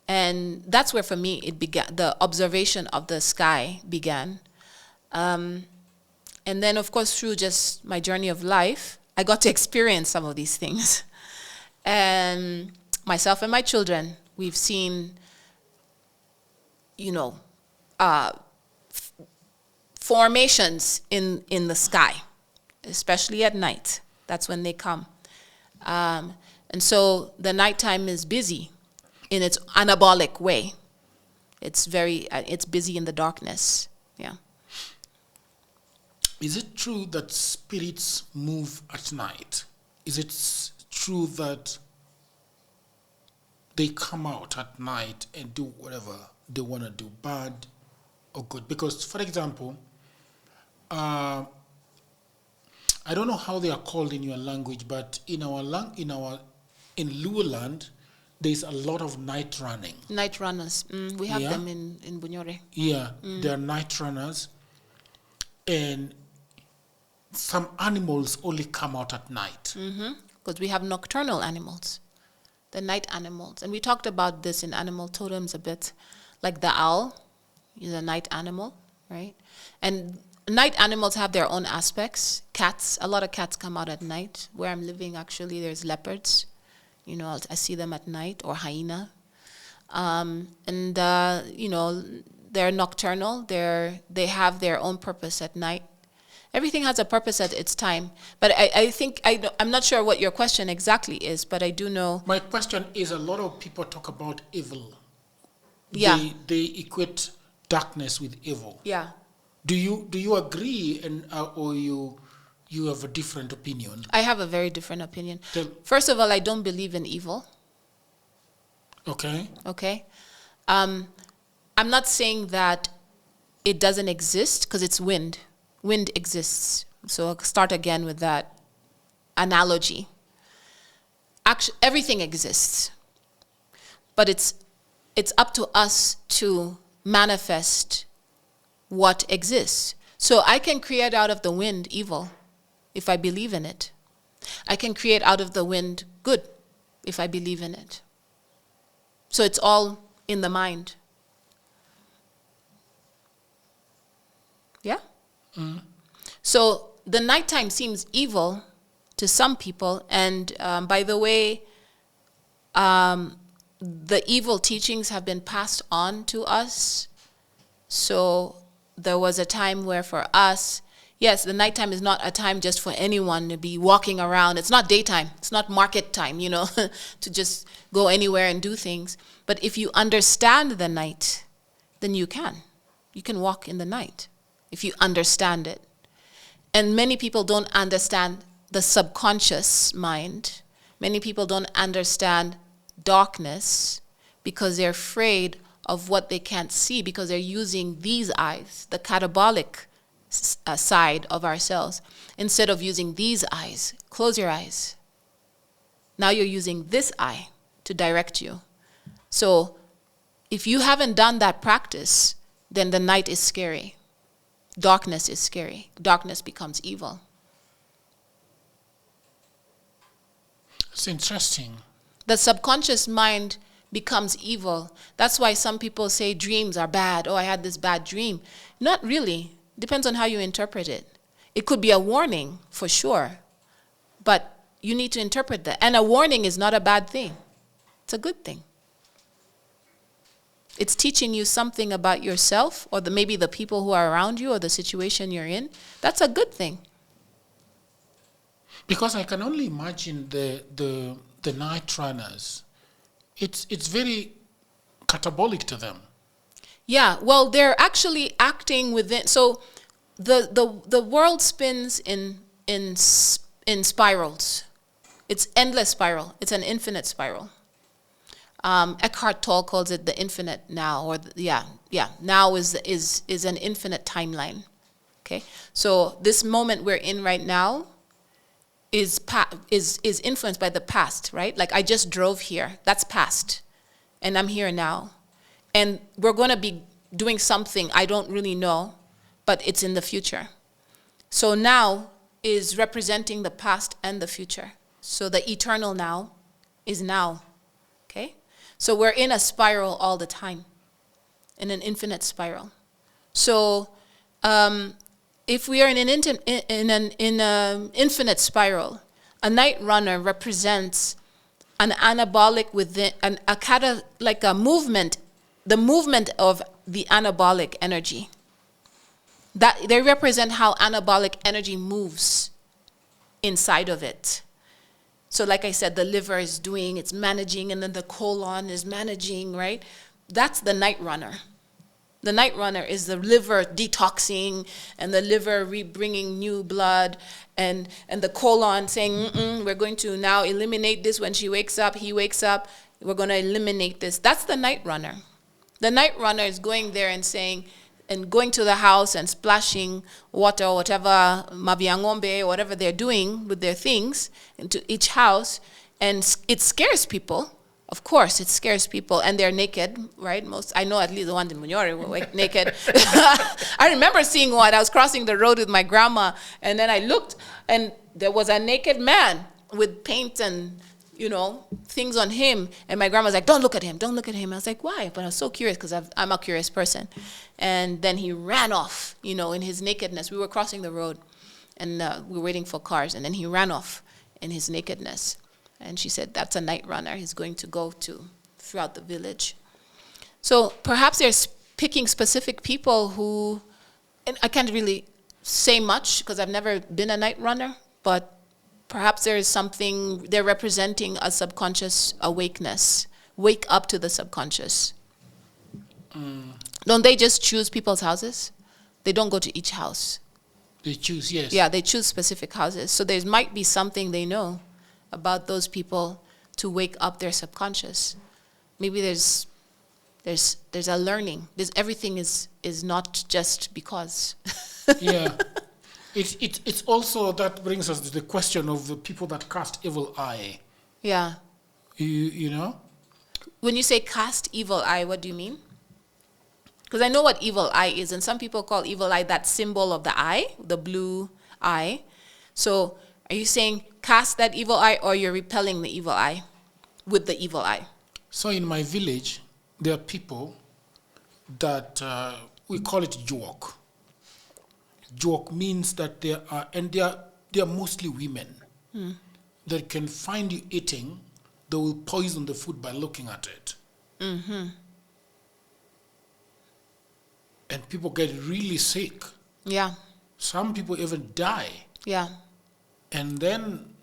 Speaker 2: And that's where, for me, it began. The observation of the sky began. And then, of course, through just my journey of life, I got to experience some of these things. And myself and my children, we've seen, formations in the sky, especially at night. That's when they come. And so the nighttime is busy in its anabolic way. It's busy in the darkness. Yeah.
Speaker 1: Is it true that spirits move at night? Is it true that they come out at night and do whatever they want to do, bad or good? Because, for example, I don't know how they are called in your language, but in Luoland, there's a lot of night running.
Speaker 2: Night runners. We have them in Bunyore.
Speaker 1: Yeah, they're night runners. And some animals only come out at night.
Speaker 2: Because we have nocturnal animals, the night animals. And we talked about this in animal totems a bit. Like the owl is a night animal, right? And night animals have their own aspects. Cats, a lot of cats come out at night. Where I'm living, actually, there's leopards. I see them at night, or hyena. They're nocturnal. They have their own purpose at night. Everything has a purpose at its time. But I think, I'm not sure what your question exactly is, but I do know.
Speaker 1: My question is, a lot of people talk about evil.
Speaker 2: Yeah.
Speaker 1: They equate darkness with evil.
Speaker 2: Yeah.
Speaker 1: Do you agree, or you have a different opinion?
Speaker 2: I have a very different opinion. First of all, I don't believe in evil.
Speaker 1: Okay.
Speaker 2: Okay. I'm not saying that it doesn't exist, because it's wind. Wind exists. So I'll start again with that analogy. Actually, everything exists. But it's up to us to manifest what exists. So I can create out of the wind evil if I believe in it. I can create out of the wind good if I believe in it. So it's all in the mind. Yeah? So the nighttime seems evil to some people. And by the way, the evil teachings have been passed on to us. So there was a time where, for us, yes, the nighttime is not a time just for anyone to be walking around. It's not daytime. It's not market time, to just go anywhere and do things. But if you understand the night, then you can. You can walk in the night if you understand it. And many people don't understand the subconscious mind. Many people don't understand darkness because they're afraid of what they can't see, because they're using these eyes, the catabolic side of ourselves, instead of using these eyes. Close your eyes. Now you're using this eye to direct you. So if you haven't done that practice, then the night is scary. Darkness is scary. Darkness becomes evil.
Speaker 1: It's interesting.
Speaker 2: The subconscious mind becomes evil. That's why some people say dreams are bad. Oh, I had this bad dream. Not really. Depends on how you interpret it. It could be a warning, for sure. But you need to interpret that. And a warning is not a bad thing. It's a good thing. It's teaching you something about yourself, or maybe the people who are around you, or the situation you're in. That's a good thing.
Speaker 1: Because I can only imagine the night runners. It's very catabolic to them.
Speaker 2: Yeah, well, they're actually acting within. So the world spins in spirals. It's endless spiral. It's an infinite spiral. Eckhart Tolle calls it the infinite now, or now is an infinite timeline. Okay, so this moment we're in right now is influenced by the past, right? Like I just drove here. That's past, and I'm here now, and we're going to be doing something I don't really know, but it's in the future. So now is representing the past and the future. So the eternal now is now, okay? So we're in a spiral all the time, in an infinite spiral. So if we are in an infinite spiral, a night runner represents an anabolic within, like a movement, the movement of the anabolic energy. That they represent how anabolic energy moves inside of it. So like I said, the liver is doing, it's managing, and then the colon is managing, right? That's the night runner. The night runner is the liver detoxing and the liver bringing new blood and the colon saying, we're going to now eliminate this when she wakes up, he wakes up, we're going to eliminate this. That's the night runner. The night runner is going there and saying, and going to the house and splashing water or whatever, mabiangombe, whatever they're doing with their things into each house. And it scares people. Of course, it scares people. And they're naked, right? I know at least the one in Munyori were naked. I remember seeing one. I was crossing the road with my grandma. And then I looked, and there was a naked man with paint and things on him. And my grandma was like, don't look at him, don't look at him. I was like, why? But I was so curious because I'm a curious person. And then he ran off, in his nakedness. We were crossing the road and we were waiting for cars. And then he ran off in his nakedness. And she said, that's a night runner. He's going to go throughout the village. So perhaps they're picking specific people who, and I can't really say much because I've never been a night runner, but perhaps there is something, they're representing a subconscious awakeness. Wake up to the subconscious. Don't they just choose people's houses? They don't go to each house.
Speaker 1: They choose, yes.
Speaker 2: Yeah, they choose specific houses. So there might be something they know about those people to wake up their subconscious. Maybe there's a learning. Everything is not just because.
Speaker 1: Yeah. It's also, that brings us to the question of the people that cast evil eye.
Speaker 2: Yeah.
Speaker 1: You know?
Speaker 2: When you say cast evil eye, what do you mean? Because I know what evil eye is, and some people call evil eye that symbol of the eye, the blue eye. So are you saying cast that evil eye, or you're repelling the evil eye with the evil eye? So
Speaker 1: in my village, there are people that we call it juok. Juok means that they are mostly women that can find you eating. They will poison the food by looking at it. Mm-hmm. And people get really sick.
Speaker 2: Yeah.
Speaker 1: Some people even die.
Speaker 2: Yeah.
Speaker 1: And then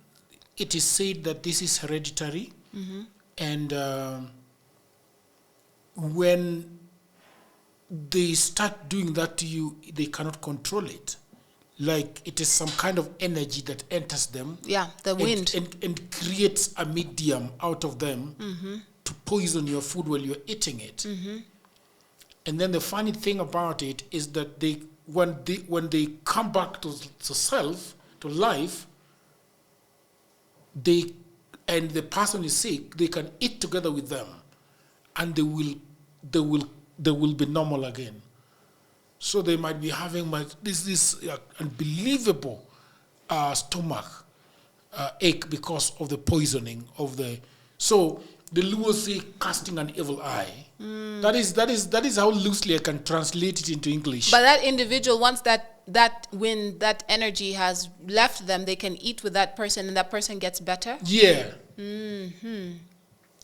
Speaker 1: it is said that this is hereditary. Mm-hmm. And when they start doing that to you, they cannot control it. Like it is some kind of energy that enters them.
Speaker 2: Yeah, the wind.
Speaker 1: And creates a medium out of them to poison your food while you're eating it. Mm-hmm. And then the funny thing about it is that when they come back to self, to life, and the person is sick, they can eat together with them, and they will be normal again. So they might be having this unbelievable stomach ache because of the poisoning of the. So the Luo say casting an evil eye. That is how loosely I can translate it into English.
Speaker 2: But that individual, once that wind, that energy has left them, they can eat with that person, and that person gets better.
Speaker 1: Yeah.
Speaker 2: Mm-hmm.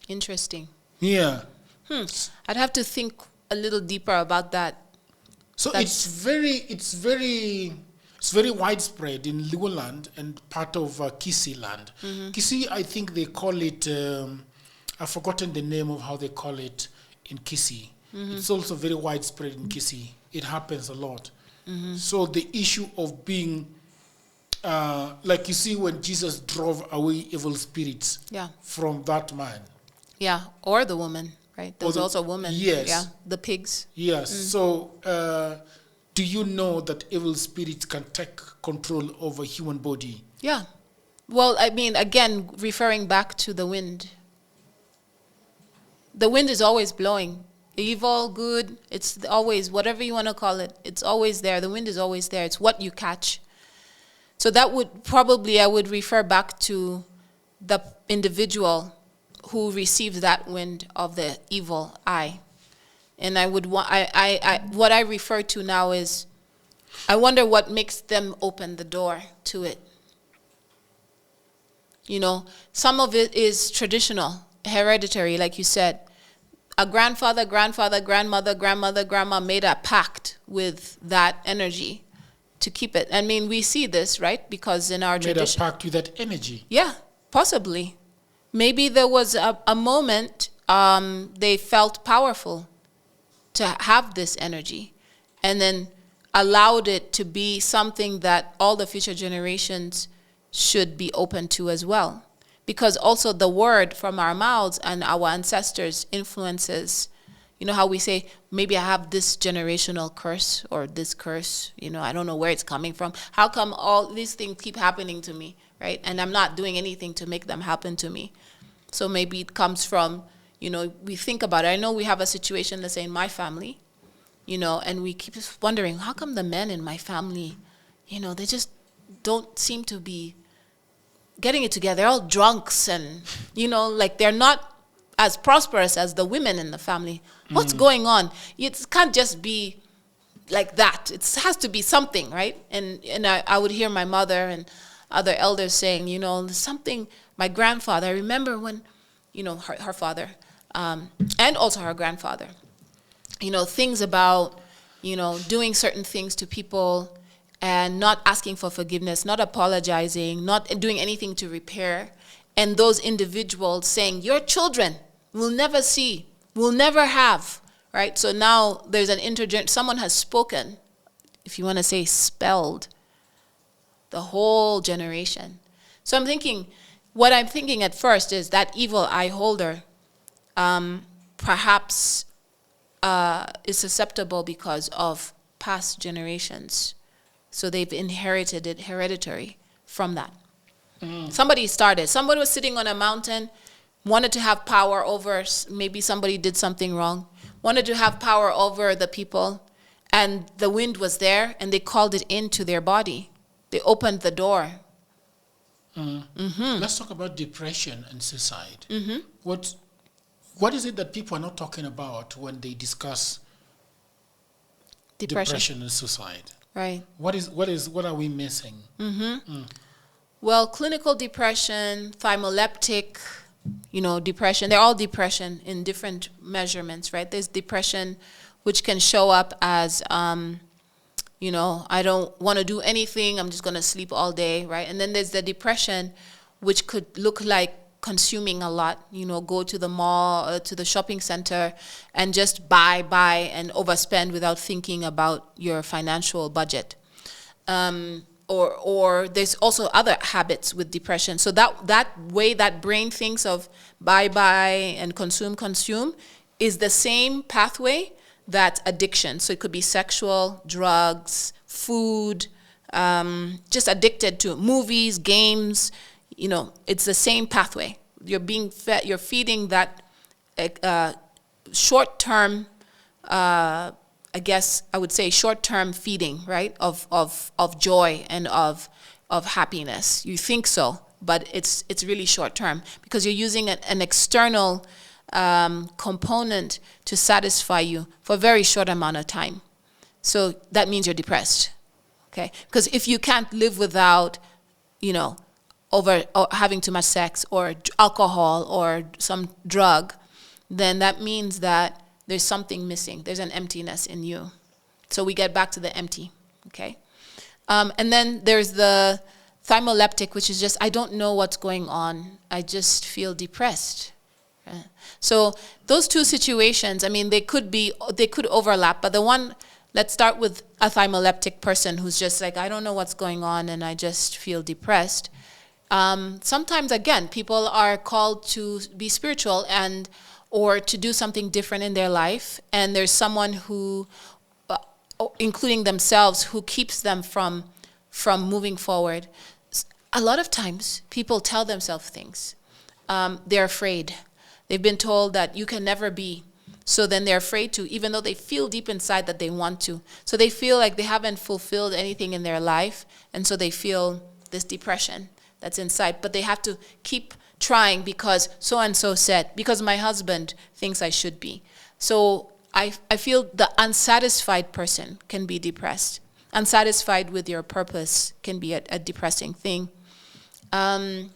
Speaker 2: Interesting.
Speaker 1: Yeah.
Speaker 2: I'd have to think a little deeper about that.
Speaker 1: So it's very widespread in Luo land and part of Kisi land. Mm-hmm. Kisi, I think they call it. I've forgotten the name of how they call it in Kisi. Mm-hmm. It's also very widespread in Kisi. It happens a lot. Mm-hmm. So the issue of being, like you see when Jesus drove away evil spirits from that man.
Speaker 2: Yeah, or the woman, right? There was also a woman.
Speaker 1: Yes.
Speaker 2: Yeah, the pigs.
Speaker 1: Yes. So do you know that evil spirits can take control over human body?
Speaker 2: Yeah. Well, I mean, again, referring back to the wind. The wind is always blowing. Evil, good, it's always, whatever you want to call it, it's always there. The wind is always there. It's what you catch. So that would probably, I would refer back to the individual who received that wind of the evil eye. And I would want, what I refer to now is, I wonder what makes them open the door to it. You know, some of it is traditional, hereditary, like you said. A grandfather, grandmother, grandma made a pact with that energy to keep it. I mean, we see this, right? Because in our tradition.
Speaker 1: Made a pact with that energy.
Speaker 2: Yeah, possibly. Maybe there was a moment they felt powerful to have this energy, and then allowed it to be something that all the future generations should be open to as well. Because also the word from our mouths and our ancestors influences, you know how we say, maybe I have this generational curse or this curse, you know, I don't know where it's coming from. How come all these things keep happening to me, right? And I'm not doing anything to make them happen to me. So maybe it comes from, you know, we think about it. I know we have a situation, let's say in my family, you know, and we keep wondering, how come the men in my family, you know, they just don't seem to be getting it together. They're all drunks and, you know, like they're not as prosperous as the women in the family. What's going on? It can't just be like that. It has to be something, right? And I would hear my mother and other elders saying, you know, something, my grandfather, I remember when, you know, her father, and also her grandfather, you know, things about, you know, doing certain things to people and not asking for forgiveness, not apologizing, not doing anything to repair. And those individuals saying, your children will never see, will never have, right? So now there's an someone has spoken, if you want to say spelled, the whole generation. So what I'm thinking at first is that evil eye holder perhaps is susceptible because of past generations. So they've inherited it hereditary from that. Somebody was sitting on a mountain, wanted to have power over, maybe somebody did something wrong, wanted to have power over the people, and the wind was there, and they called it into their body. They opened the door.
Speaker 1: Let's talk about depression and suicide. What is it that people are not talking about when they discuss depression and suicide?
Speaker 2: Right.
Speaker 1: What are we missing?
Speaker 2: Well, clinical depression, thymoleptic, you know, depression, they're all depression in different measurements, right? There's depression which can show up as, you know, I don't want to do anything, I'm just going to sleep all day, right? And then there's the depression which could look like consuming a lot, you know, go to the mall, to the shopping center and just buy and overspend without thinking about your financial budget. Or there's also other habits with depression. So that way that brain thinks of buy and consume is the same pathway that addiction. So it could be sexual, drugs, food, just addicted to movies, games. You know, it's the same pathway. You're being fed. You're feeding that short-term. I guess I would say short-term feeding, right? Of joy and of happiness. You think so, but it's really short-term because you're using an external component to satisfy you for a very short amount of time. So that means you're depressed, okay? Because if you can't live without, you know, or having too much sex or alcohol or some drug, then that means that there's something missing. There's an emptiness in you. So we get back to the empty, okay? And then there's the thymoleptic, which is just, I don't know what's going on. I just feel depressed. So those two situations, I mean, they could overlap, but the one, let's start with a thymoleptic person who's just like, I don't know what's going on and I just feel depressed. Sometimes, again, people are called to be spiritual or to do something different in their life, and there's someone who, including themselves, who keeps them from moving forward. A lot of times, people tell themselves things. They're afraid. They've been told that you can never be So then they're afraid to, even though they feel deep inside that they want to. So they feel like they haven't fulfilled anything in their life. And so they feel this depression that's inside. But they have to keep trying because so-and-so said, because my husband thinks I should be. So I feel the unsatisfied person can be depressed. Unsatisfied with your purpose can be a depressing thing. And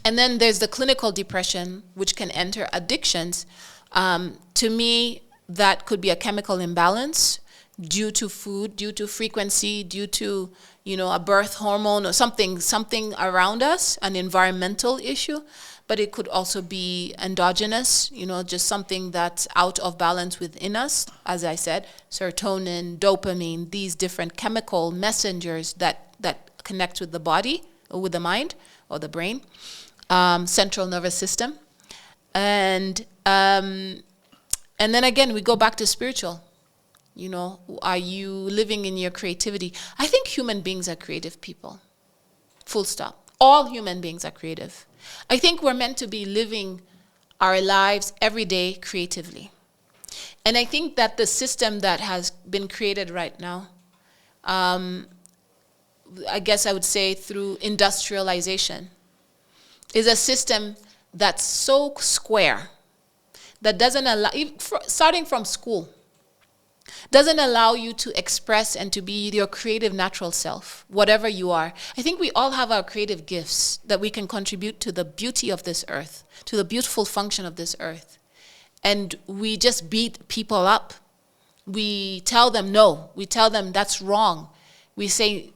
Speaker 2: then there's the clinical depression, which can enter addictions. To me, that could be a chemical imbalance due to food, due to frequency, due to, a birth hormone or something around us, an environmental issue. But it could also be endogenous, just something that's out of balance within us. As I said, serotonin, dopamine, these different chemical messengers that connect with the body or with the mind or the brain, central nervous system. And then again, we go back to spiritual. Are you living in your creativity? I think human beings are creative people. Full stop. All human beings are creative. I think we're meant to be living our lives every day creatively. And I think that the system that has been created right now, I guess I would say through industrialization, is a system that's so square that doesn't allow, starting from school, doesn't allow you to express and to be your creative natural self, whatever you are. I think we all have our creative gifts that we can contribute to the beauty of this earth, to the beautiful function of this earth. And we just beat people up. We tell them no. We tell them that's wrong. We say,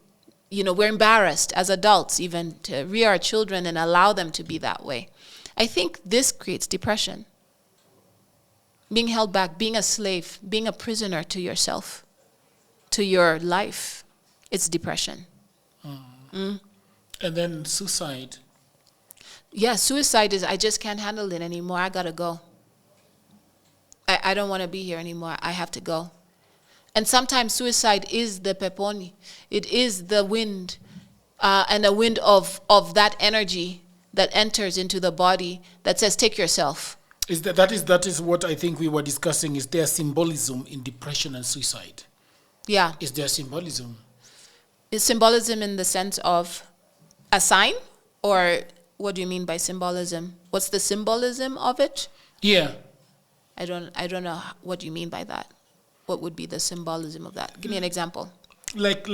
Speaker 2: we're embarrassed as adults even to rear our children and allow them to be that way. I think this creates depression. Being held back, being a slave, being a prisoner to yourself, to your life, it's depression.
Speaker 1: And then suicide.
Speaker 2: Yeah, suicide is, I just can't handle it anymore. I gotta go. I don't want to be here anymore. I have to go. And sometimes suicide is the peponi. It is the wind, and a wind of that energy that enters into the body that says, take yourself.
Speaker 1: That is what I think we were discussing. Is there symbolism in depression and suicide?
Speaker 2: Yeah.
Speaker 1: Is there symbolism?
Speaker 2: Is symbolism in the sense of a sign? Or what do you mean by symbolism? What's the symbolism of it?
Speaker 1: Yeah.
Speaker 2: I don't know what you mean by that. What would be the symbolism of that? Give me an example.
Speaker 1: Like,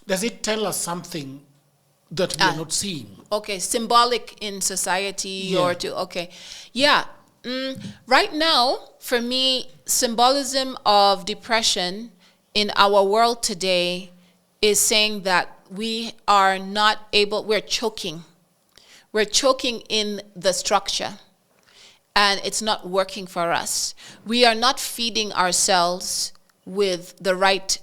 Speaker 1: does it tell us something that we are not seeing?
Speaker 2: Okay, symbolic in society
Speaker 1: Yeah.
Speaker 2: Yeah. Right now, for me, symbolism of depression in our world today is saying that we are not able, we're choking. We're choking in the structure. And it's not working for us. We are not feeding ourselves with the right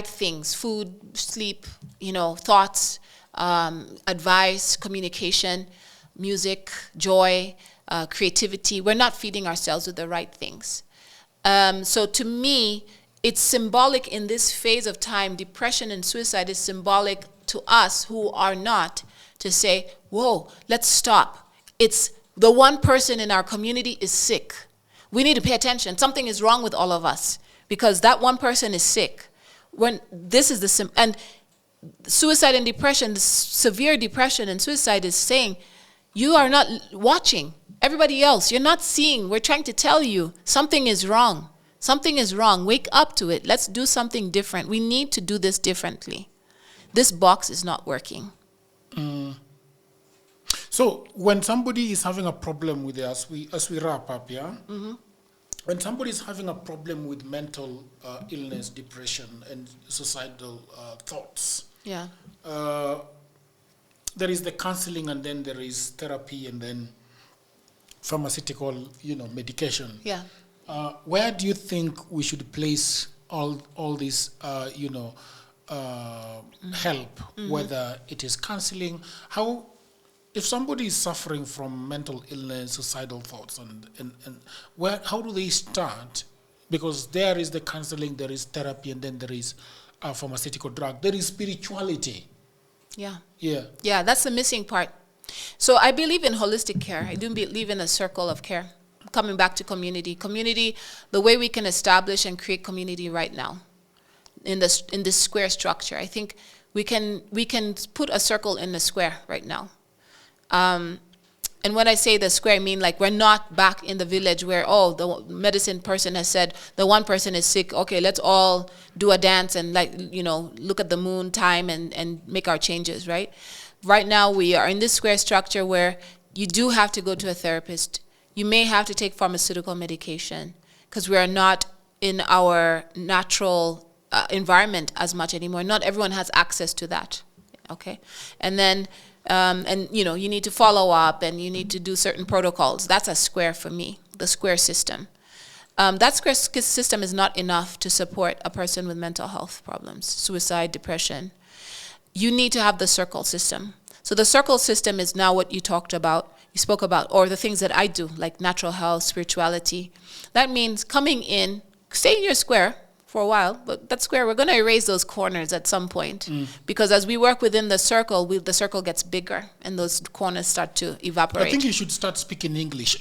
Speaker 2: things: food, sleep, thoughts, advice, communication, music, joy, creativity. We're not feeding ourselves with the right things. So to me, it's symbolic in this phase of time. Depression and suicide is symbolic to us who are not, to say, whoa, let's stop. It's the one person in our community is sick. We need to pay attention. Something is wrong with all of us because that one person is sick. When this is and suicide and depression, the severe depression and suicide is saying, you are not watching everybody else. You're not seeing. We're trying to tell you something is wrong. Something is wrong. Wake up to it. Let's do something different. We need to do this differently. This box is not working.
Speaker 1: So when somebody is having a problem with it, as we wrap up, yeah? Mm-hmm. When somebody is having a problem with mental illness, depression, and suicidal thoughts,
Speaker 2: yeah,
Speaker 1: there is the counseling, and then there is therapy, and then pharmaceutical, medication.
Speaker 2: Yeah.
Speaker 1: Where do you think we should place all this, help? Whether it is counseling, if somebody is suffering from mental illness, suicidal thoughts, and how do they start? Because there is the counseling, there is therapy, and then there is a pharmaceutical drug. There is spirituality.
Speaker 2: Yeah.
Speaker 1: Yeah.
Speaker 2: Yeah, that's the missing part. So I believe in holistic care. I do believe in a circle of care. Coming back to community. Community, the way we can establish and create community right now in this square structure. I think we can put a circle in the square right now. And when I say the square, I mean like we're not back in the village where, oh, the medicine person has said the one person is sick. Okay, let's all do a dance and look at the moon time and make our changes, right? Right now we are in this square structure where you do have to go to a therapist. You may have to take pharmaceutical medication because we are not in our natural environment as much anymore. Not everyone has access to that, okay? And then you need to follow up and you need to do certain protocols. That's a square for me, the square system. That square system is not enough to support a person with mental health problems, suicide, depression. You need to have the circle system. So the circle system is now what you spoke about, or the things that I do, like natural health, spirituality. That means coming in, stay in your square for a while, but that square, we're going to erase those corners at some point. Because as we work within the circle gets bigger and those corners start to evaporate.
Speaker 1: I think you should start speaking English.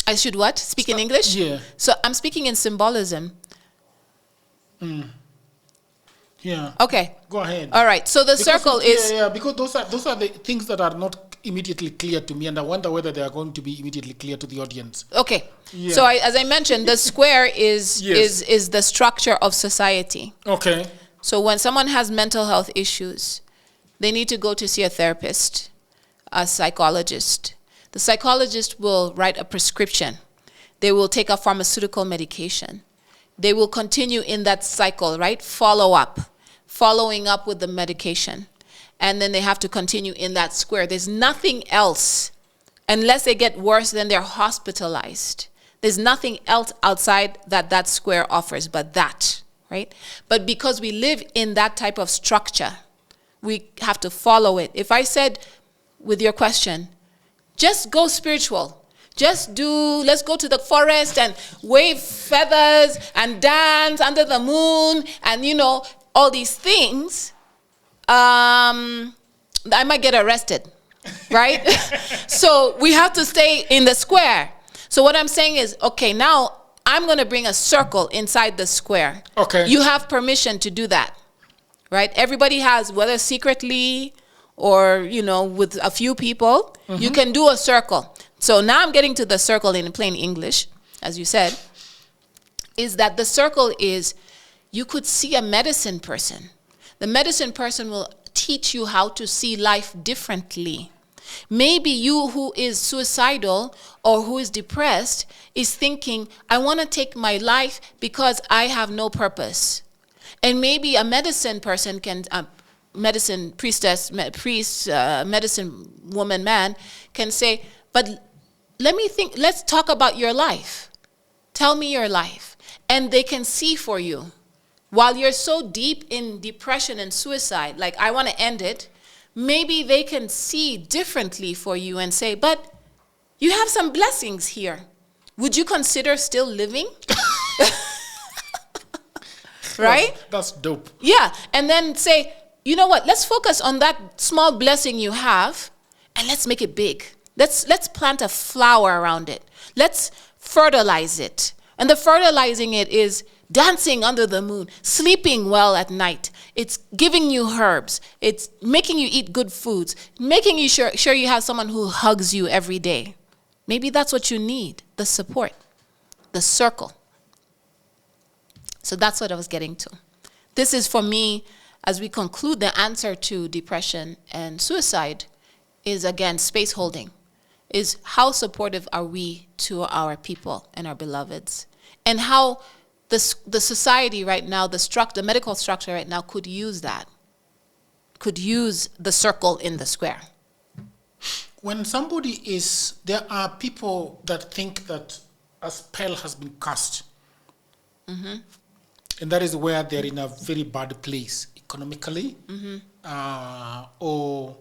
Speaker 2: I should what? Speak in English?
Speaker 1: Yeah.
Speaker 2: So I'm speaking in symbolism.
Speaker 1: Yeah.
Speaker 2: Okay.
Speaker 1: Go ahead.
Speaker 2: All right. So the circle is...
Speaker 1: Yeah, because those are the things that are not immediately clear to me, and I wonder whether they are going to be immediately clear to the audience.
Speaker 2: Okay.
Speaker 1: Yeah.
Speaker 2: So as I mentioned, the square is
Speaker 1: Yes.
Speaker 2: is the structure of society.
Speaker 1: Okay.
Speaker 2: So when someone has mental health issues, they need to go to see a therapist, a psychologist. The psychologist will write a prescription. They will take a pharmaceutical medication. They will continue in that cycle, right? Following up with the medication. And then they have to continue in that square. There's nothing else, unless they get worse, then they're hospitalized. There's nothing else outside that square offers but that, right? But because we live in that type of structure, we have to follow it. If I said, with your question, just go spiritual, let's go to the forest and wave feathers and dance under the moon and, all these things, I might get arrested, right? So we have to stay in the square. So what I'm saying is, okay, now I'm going to bring a circle inside the square.
Speaker 1: Okay.
Speaker 2: You have permission to do that, right? Everybody has, whether secretly or, with a few people, you can do a circle. So now I'm getting to the circle in plain English, as you said, is that the circle is, you could see a medicine person. The medicine person will teach you how to see life differently. Maybe you who is suicidal or who is depressed is thinking, I want to take my life because I have no purpose. And maybe a medicine person medicine priestess, medicine woman, man, can say, but let's talk about your life. Tell me your life. And they can see for you. While you're so deep in depression and suicide, like I want to end it, maybe they can see differently for you and say, but you have some blessings here. Would you consider still living? Right?
Speaker 1: That's dope.
Speaker 2: Yeah. And then say, you know what? Let's focus on that small blessing you have and let's make it big. Let's plant a flower around it. Let's fertilize it. And the fertilizing it is dancing under the moon, sleeping well at night. It's giving you herbs. It's making you eat good foods, making you sure you have someone who hugs you every day. Maybe that's what you need, the support, the circle. So that's what I was getting to. This is for me, as we conclude, the answer to depression and suicide is, again, space holding. Is how supportive are we to our people and our beloveds? And how the society right now, the medical structure right now could use that, could use the circle in the square.
Speaker 1: When there are people that think that a spell has been cast. And that is where they're in a very bad place economically or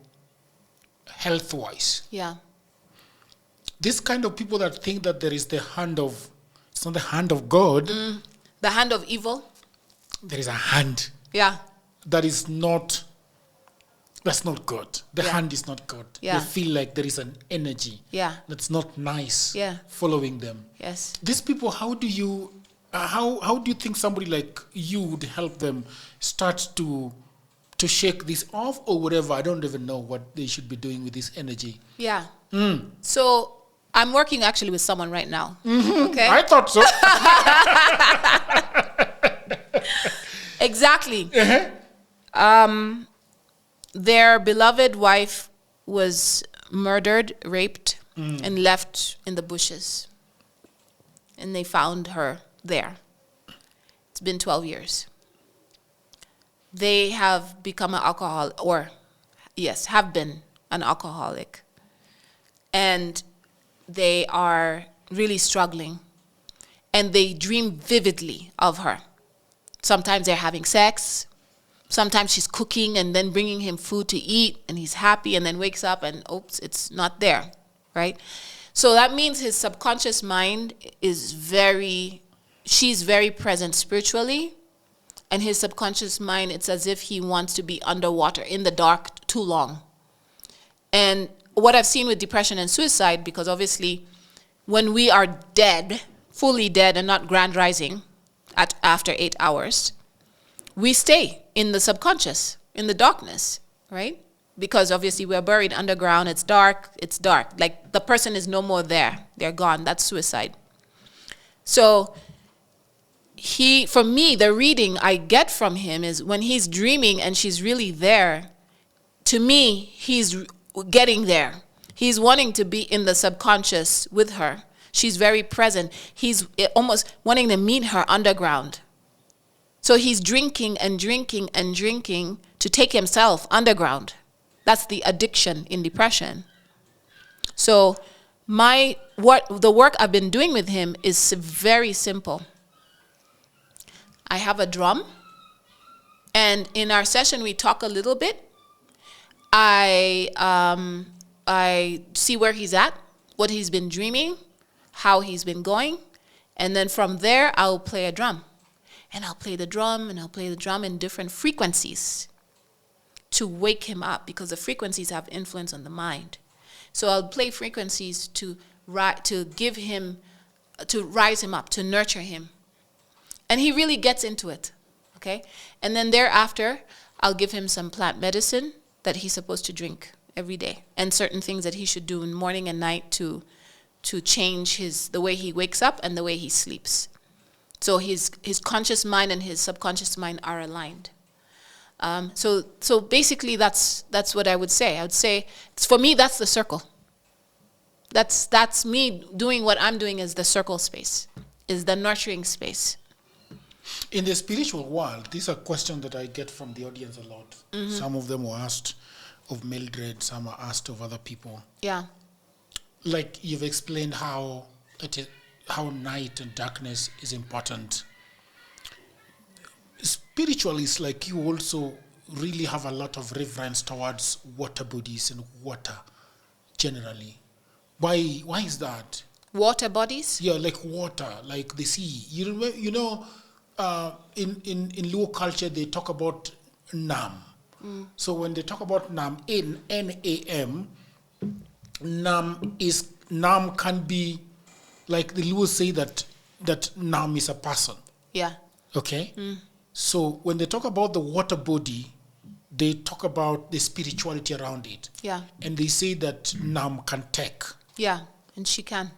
Speaker 1: health-wise.
Speaker 2: Yeah.
Speaker 1: This kind of people that think that there is it's not the hand of God.
Speaker 2: The hand of evil.
Speaker 1: There is a hand.
Speaker 2: Yeah.
Speaker 1: That is not That's not God. The hand is not God.
Speaker 2: Yeah.
Speaker 1: They feel like there is an energy that's not nice following them.
Speaker 2: Yes.
Speaker 1: These people, how do you think somebody like you would help them start to shake this off or whatever? I don't even know what they should be doing with this energy.
Speaker 2: Yeah. So I'm working actually with someone right now. Okay.
Speaker 1: I thought so.
Speaker 2: Exactly. Their beloved wife was murdered, raped, and left in the bushes. And they found her there. It's been 12 years. They have become an alcoholic, have been an alcoholic. And they are really struggling. And they dream vividly of her. Sometimes they're having sex. Sometimes she's cooking and then bringing him food to eat, and he's happy, and then wakes up and, oops, it's not there, right? So that means his subconscious mind she's very present spiritually, and his subconscious mind, it's as if he wants to be underwater in the dark too long. And what I've seen with depression and suicide, because obviously when we are dead, fully dead and not grand rising after 8 hours, we stay in the subconscious, in the darkness, right? Because obviously we're buried underground, it's dark. Like the person is no more there, they're gone, that's suicide. So for me, the reading I get from him is when he's dreaming and she's really there, to me, he's getting there. He's wanting to be in the subconscious with her. She's very present. He's almost wanting to meet her underground. So he's drinking and drinking and drinking to take himself underground. That's the addiction in depression. So the work I've been doing with him is very simple. I have a drum, and in our session we talk a little bit. I see where he's at, what he's been dreaming, how he's been going, and then from there I'll play a drum. And I'll play the drum, and I'll play the drum in different frequencies to wake him up, because the frequencies have influence on the mind. So I'll play frequencies to give him, to rise him up, to nurture him. And he really gets into it, okay? And then thereafter, I'll give him some plant medicine that he's supposed to drink every day, and certain things that he should do in morning and night to change the way he wakes up and the way he sleeps. So his conscious mind and his subconscious mind are aligned. So basically that's what I would say. I would say, for me, that's the circle. That's me doing what I'm doing is the circle space, is the nurturing space.
Speaker 1: In the spiritual world, these are questions that I get from the audience a lot. Mm-hmm. Some of them were asked of Mildred, some are asked of other people.
Speaker 2: Yeah.
Speaker 1: Like you've explained how night and darkness is important. Spiritualists like you also really have a lot of reverence towards water bodies and water generally. Why is that?
Speaker 2: Water bodies?
Speaker 1: Yeah, like water, like the sea. You know, in Luo culture they talk about Nam. So when they talk about Nam, N-A-M, Nam can be, like the Luo say that Nam is a person.
Speaker 2: Yeah.
Speaker 1: Okay? So when they talk about the water body, they talk about the spirituality around it.
Speaker 2: Yeah.
Speaker 1: And they say that Nam can take.
Speaker 2: Yeah, and she can.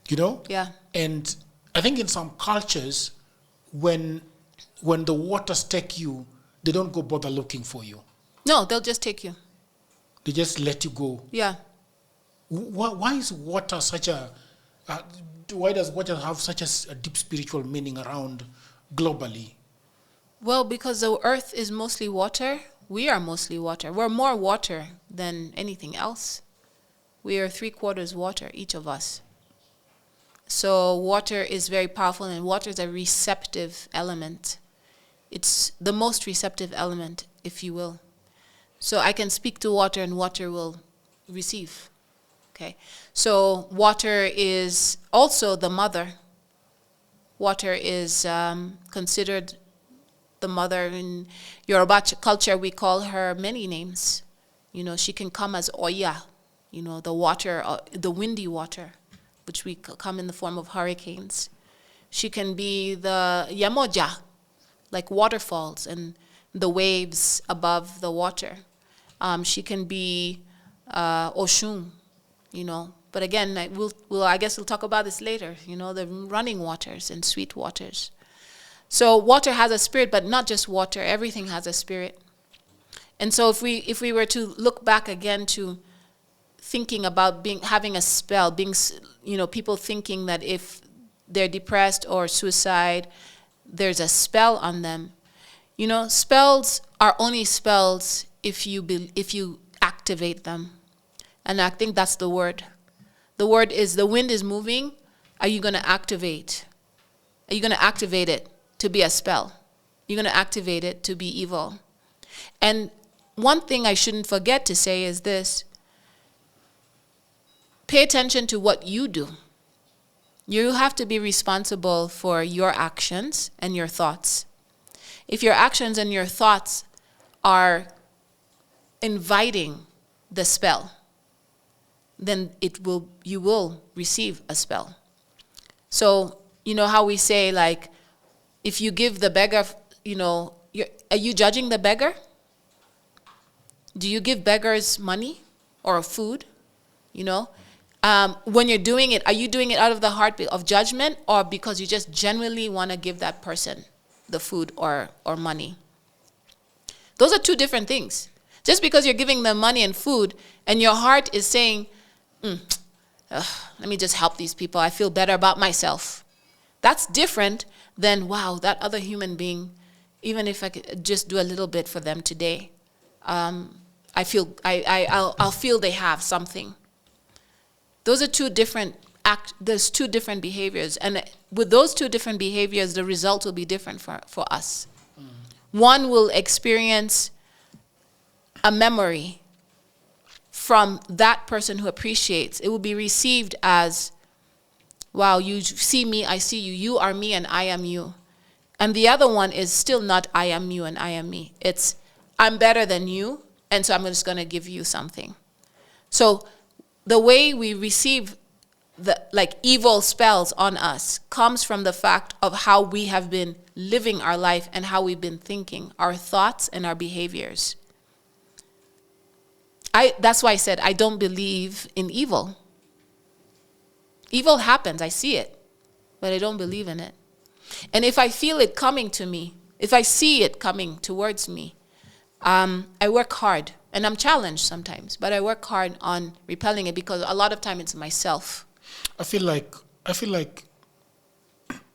Speaker 1: You know?
Speaker 2: Yeah.
Speaker 1: And I think in some cultures, when the waters take you, they don't go bother looking for you.
Speaker 2: No, they'll just take you.
Speaker 1: They just let you go.
Speaker 2: Yeah.
Speaker 1: Why is water such a... why does water have such a deep spiritual meaning around globally?
Speaker 2: Well, because the earth is mostly water. We are mostly water. We're more water than anything else. We are 3/4 water, each of us. So water is very powerful, and water is a receptive element. It's the most receptive element, if you will. So I can speak to water, and water will receive. Okay. So water is also the mother. Water is considered the mother. In Yoruba culture, we call her many names. She can come as Oya, the water, the windy water, which we come in the form of hurricanes. She can be the Yamoja, like waterfalls and the waves above the water. She can be Oshun, But again, I guess we'll talk about this later, the running waters and sweet waters. So water has a spirit, but not just water. Everything has a spirit. And so if we were to look back again to thinking about having a spell, people thinking that if they're depressed or suicide, there's a spell on them. Spells are only spells if you activate them. And I think that's the word. The word is the wind is moving. Are you going to activate? Are you going to activate it to be a spell? You're going to activate it to be evil. And one thing I shouldn't forget to say is this. Pay attention to what you do. You have to be responsible for your actions and your thoughts. If your actions and your thoughts are inviting the spell, then you will receive a spell. So, how we say, like, if you give the beggar, are you judging the beggar? Do you give beggars money or food? When you're doing it, are you doing it out of the heart of judgment or because you just genuinely want to give that person the food or money? Those are two different things. Just because you're giving them money and food and your heart is saying, let me just help these people, I feel better about myself. That's different than, wow, that other human being, even if I could just do a little bit for them today, I'll feel they have something. Those are two different there's two different behaviors. And with those two different behaviors, the result will be different for us. One will experience a memory from that person who appreciates. It will be received as, wow, you see me, I see you. You are me and I am you. And the other one is still not I am you and I am me. It's I'm better than you, and so I'm just going to give you something. So the way we receive evil spells on us comes from the fact of how we have been living our life and how we've been thinking, our thoughts and our behaviors. That's why I said I don't believe in evil. Evil happens, I see it, but I don't believe in it. And if I feel it coming to me, if I see it coming towards me, I work hard. And I'm challenged sometimes, but I work hard on repelling it because a lot of time it's myself.
Speaker 1: I feel like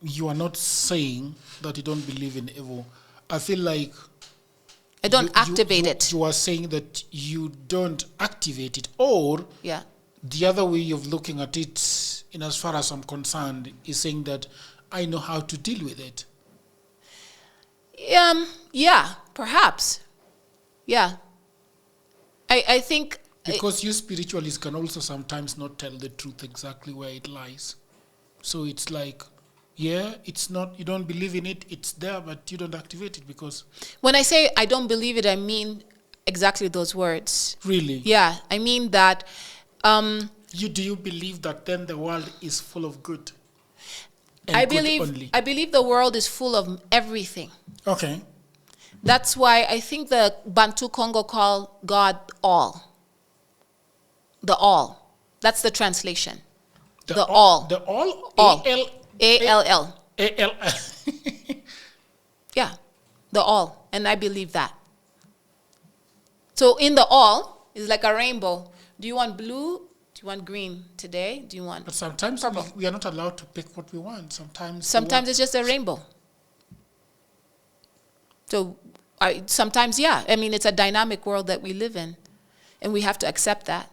Speaker 1: you are not saying that you don't believe in evil. I feel like
Speaker 2: I don't activate it.
Speaker 1: You are saying that you don't activate it, or the other way of looking at it, in as far as I'm concerned, is saying that I know how to deal with it.
Speaker 2: Yeah, perhaps. Yeah. I think...
Speaker 1: Because you spiritualists can also sometimes not tell the truth exactly where it lies. So it's like, it's not, you don't believe in it, it's there, but you don't activate it because...
Speaker 2: When I say I don't believe it, I mean exactly those words.
Speaker 1: Really?
Speaker 2: Yeah, I mean that...
Speaker 1: Do you believe that then the world is full of good?
Speaker 2: I believe the world is full of everything.
Speaker 1: Okay.
Speaker 2: That's why I think the Bantu Congo call God all. The all. That's the translation. The all.
Speaker 1: The all?
Speaker 2: All.
Speaker 1: A-L-L.
Speaker 2: A-L-L. Yeah. The all. And I believe that. So in the all is like a rainbow. Do you want blue? Do you want green today? Do you want...
Speaker 1: But sometimes we are not allowed to pick what we want. Sometimes
Speaker 2: it's just a rainbow. So sometimes, I mean, it's a dynamic world that we live in, and we have to accept that.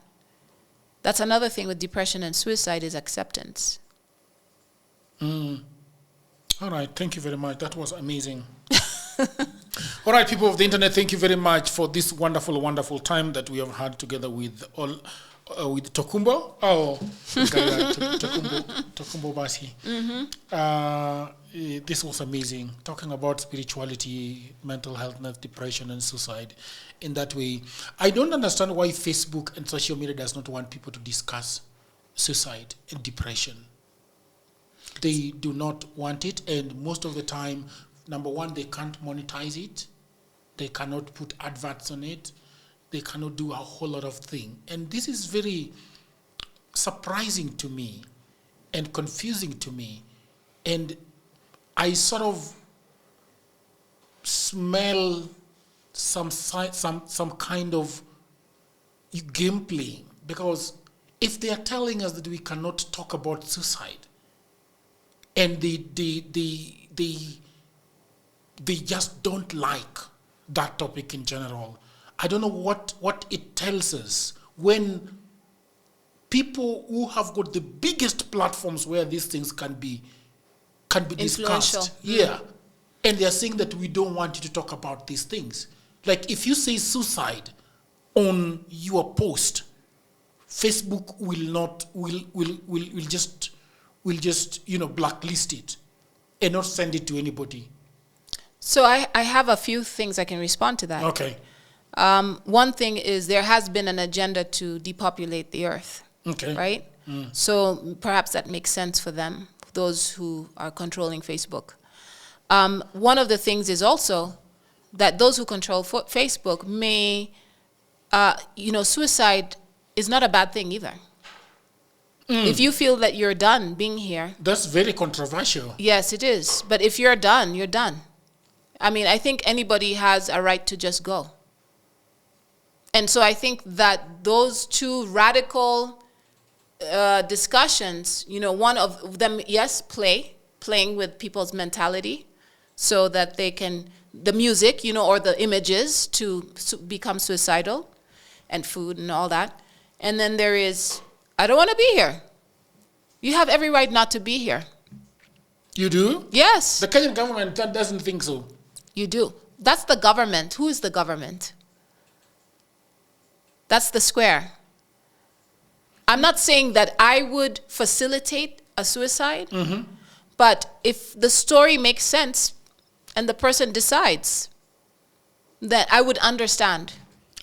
Speaker 2: That's another thing with depression and suicide is acceptance.
Speaker 1: All right, thank you very much. That was amazing. All right, people of the internet, thank you very much for this wonderful, wonderful time that we have had together with Tokunboh. Tokunboh Obasi. this was amazing. Talking about spirituality, mental health, depression, and suicide in that way. I don't understand why Facebook and social media does not want people to discuss suicide and depression. They do not want it, and most of the time, number one, they can't monetize it. They cannot put adverts on it. They cannot do a whole lot of things. And this is very surprising to me and confusing to me. And I sort of smell some kind of gameplay, because if they are telling us that we cannot talk about suicide, and they just don't like that topic in general, I don't know what it tells us when people who have got the biggest platforms where these things can be discussed. Yeah. And they're saying that we don't want you to talk about these things. Like if you say suicide on your post, Facebook will just blacklist it and not send it to anybody.
Speaker 2: So I have a few things I can respond to that.
Speaker 1: Okay.
Speaker 2: One thing is there has been an agenda to depopulate the earth.
Speaker 1: Okay.
Speaker 2: Right? So perhaps that makes sense for them, those who are controlling Facebook. One of the things is also that those who control Facebook may, suicide is not a bad thing either. If you feel that you're done being here.
Speaker 1: That's very controversial.
Speaker 2: Yes, it is. But if you're done, you're done. I mean, I think anybody has a right to just go. And so I think that those two radical discussions, one of them, yes, playing with people's mentality so that they can, the music, or the images to become suicidal, and food and all that. And then there is, I don't want to be here. You have every right not to be here.
Speaker 1: You do?
Speaker 2: Yes.
Speaker 1: The Kenyan government doesn't think so.
Speaker 2: You do. That's the government. Who is the government? That's the square. I'm not saying that I would facilitate a suicide, but if the story makes sense and the person decides, then I would understand.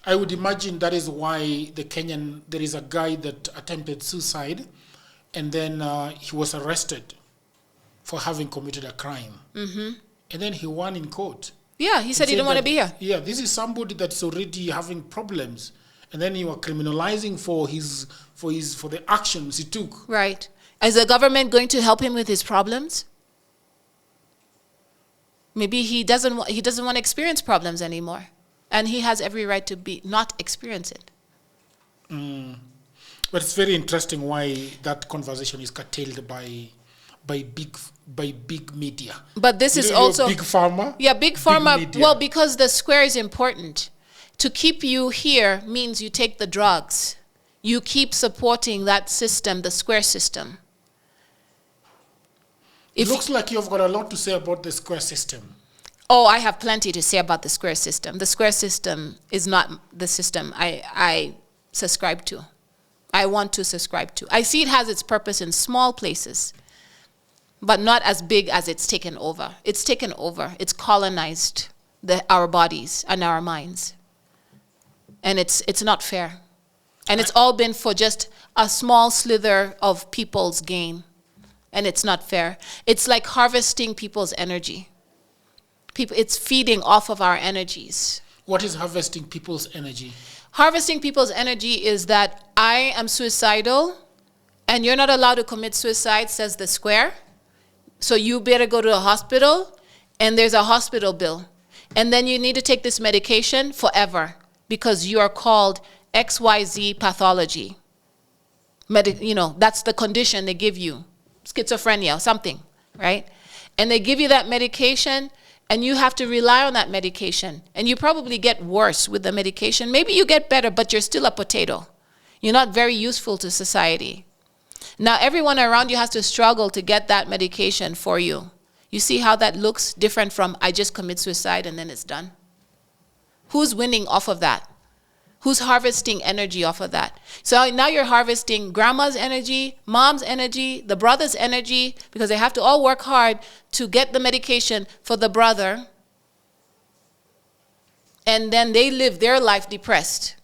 Speaker 1: I would imagine that is why there is a guy that attempted suicide, and then he was arrested for having committed a crime. And then he won in court.
Speaker 2: Yeah, he said he didn't want to be here.
Speaker 1: Yeah, this is somebody that's already having problems. And then you are criminalizing for the actions he took. Right.
Speaker 2: Is the government going to help him with his problems? Maybe he doesn't want to experience problems anymore, and he has every right to not experience it.
Speaker 1: But it's very interesting why that conversation is curtailed by big media.
Speaker 2: But this is also
Speaker 1: big pharma.
Speaker 2: Yeah, big pharma. Well, because the square is important. To keep you here means you take the drugs. You keep supporting that system, the square system.
Speaker 1: It looks like you've got a lot to say about the square system.
Speaker 2: Oh, I have plenty to say about the square system. The square system is not the system I subscribe to. I want to subscribe to. I see it has its purpose in small places, but not as big as it's taken over. It's taken over. It's colonized our bodies and our minds. And it's not fair. And it's all been for just a small slither of people's gain. And it's not fair. It's like harvesting people's energy. It's feeding off of our energies.
Speaker 1: What is harvesting people's energy?
Speaker 2: Harvesting people's energy is that I am suicidal and you're not allowed to commit suicide, says the square. So you better go to a hospital and there's a hospital bill. And then you need to take this medication forever because you are called XYZ pathology. That's the condition they give you. Schizophrenia or something, right? And they give you that medication and you have to rely on that medication. And you probably get worse with the medication. Maybe you get better, but you're still a potato. You're not very useful to society. Now, everyone around you has to struggle to get that medication for you. You see how that looks different from I just commit suicide and then it's done? Who's winning off of that? who's harvesting energy off of that. So now you're harvesting grandma's energy, mom's energy, the brother's energy, because they have to all work hard to get the medication for the brother. And then they live their life depressed.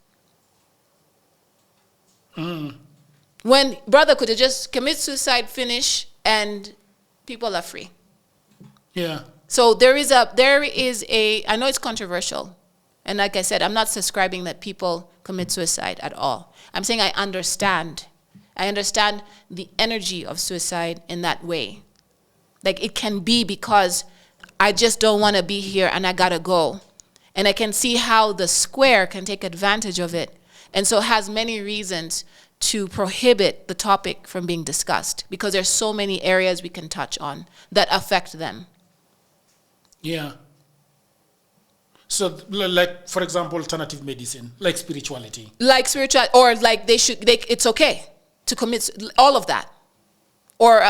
Speaker 2: When brother could have just commit suicide, finish, and people are free.
Speaker 1: Yeah.
Speaker 2: So there is a, I know it's controversial. And like I said, I'm not subscribing that people commit suicide at all. I'm saying I understand. I understand the energy of suicide in that way. Like it can be because I just don't want to be here and I gotta go. And I can see how the square can take advantage of it. And so it has many reasons to prohibit the topic from being discussed because there's so many areas we can touch on that affect them.
Speaker 1: Yeah. So, like, for example, alternative medicine, like spirituality.
Speaker 2: Like spiritual, or like it's okay to commit all of that. Or,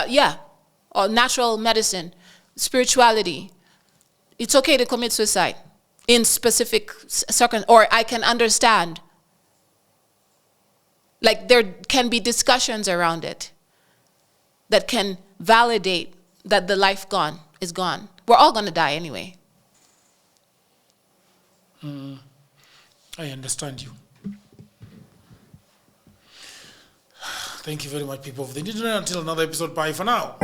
Speaker 2: or natural medicine, spirituality. It's okay to commit suicide in specific circumstances, or I can understand. Like, there can be discussions around it that can validate that the life gone is gone. We're all going to die anyway.
Speaker 1: I understand you. Thank you very much, people of the Internet. Until another episode, bye for now.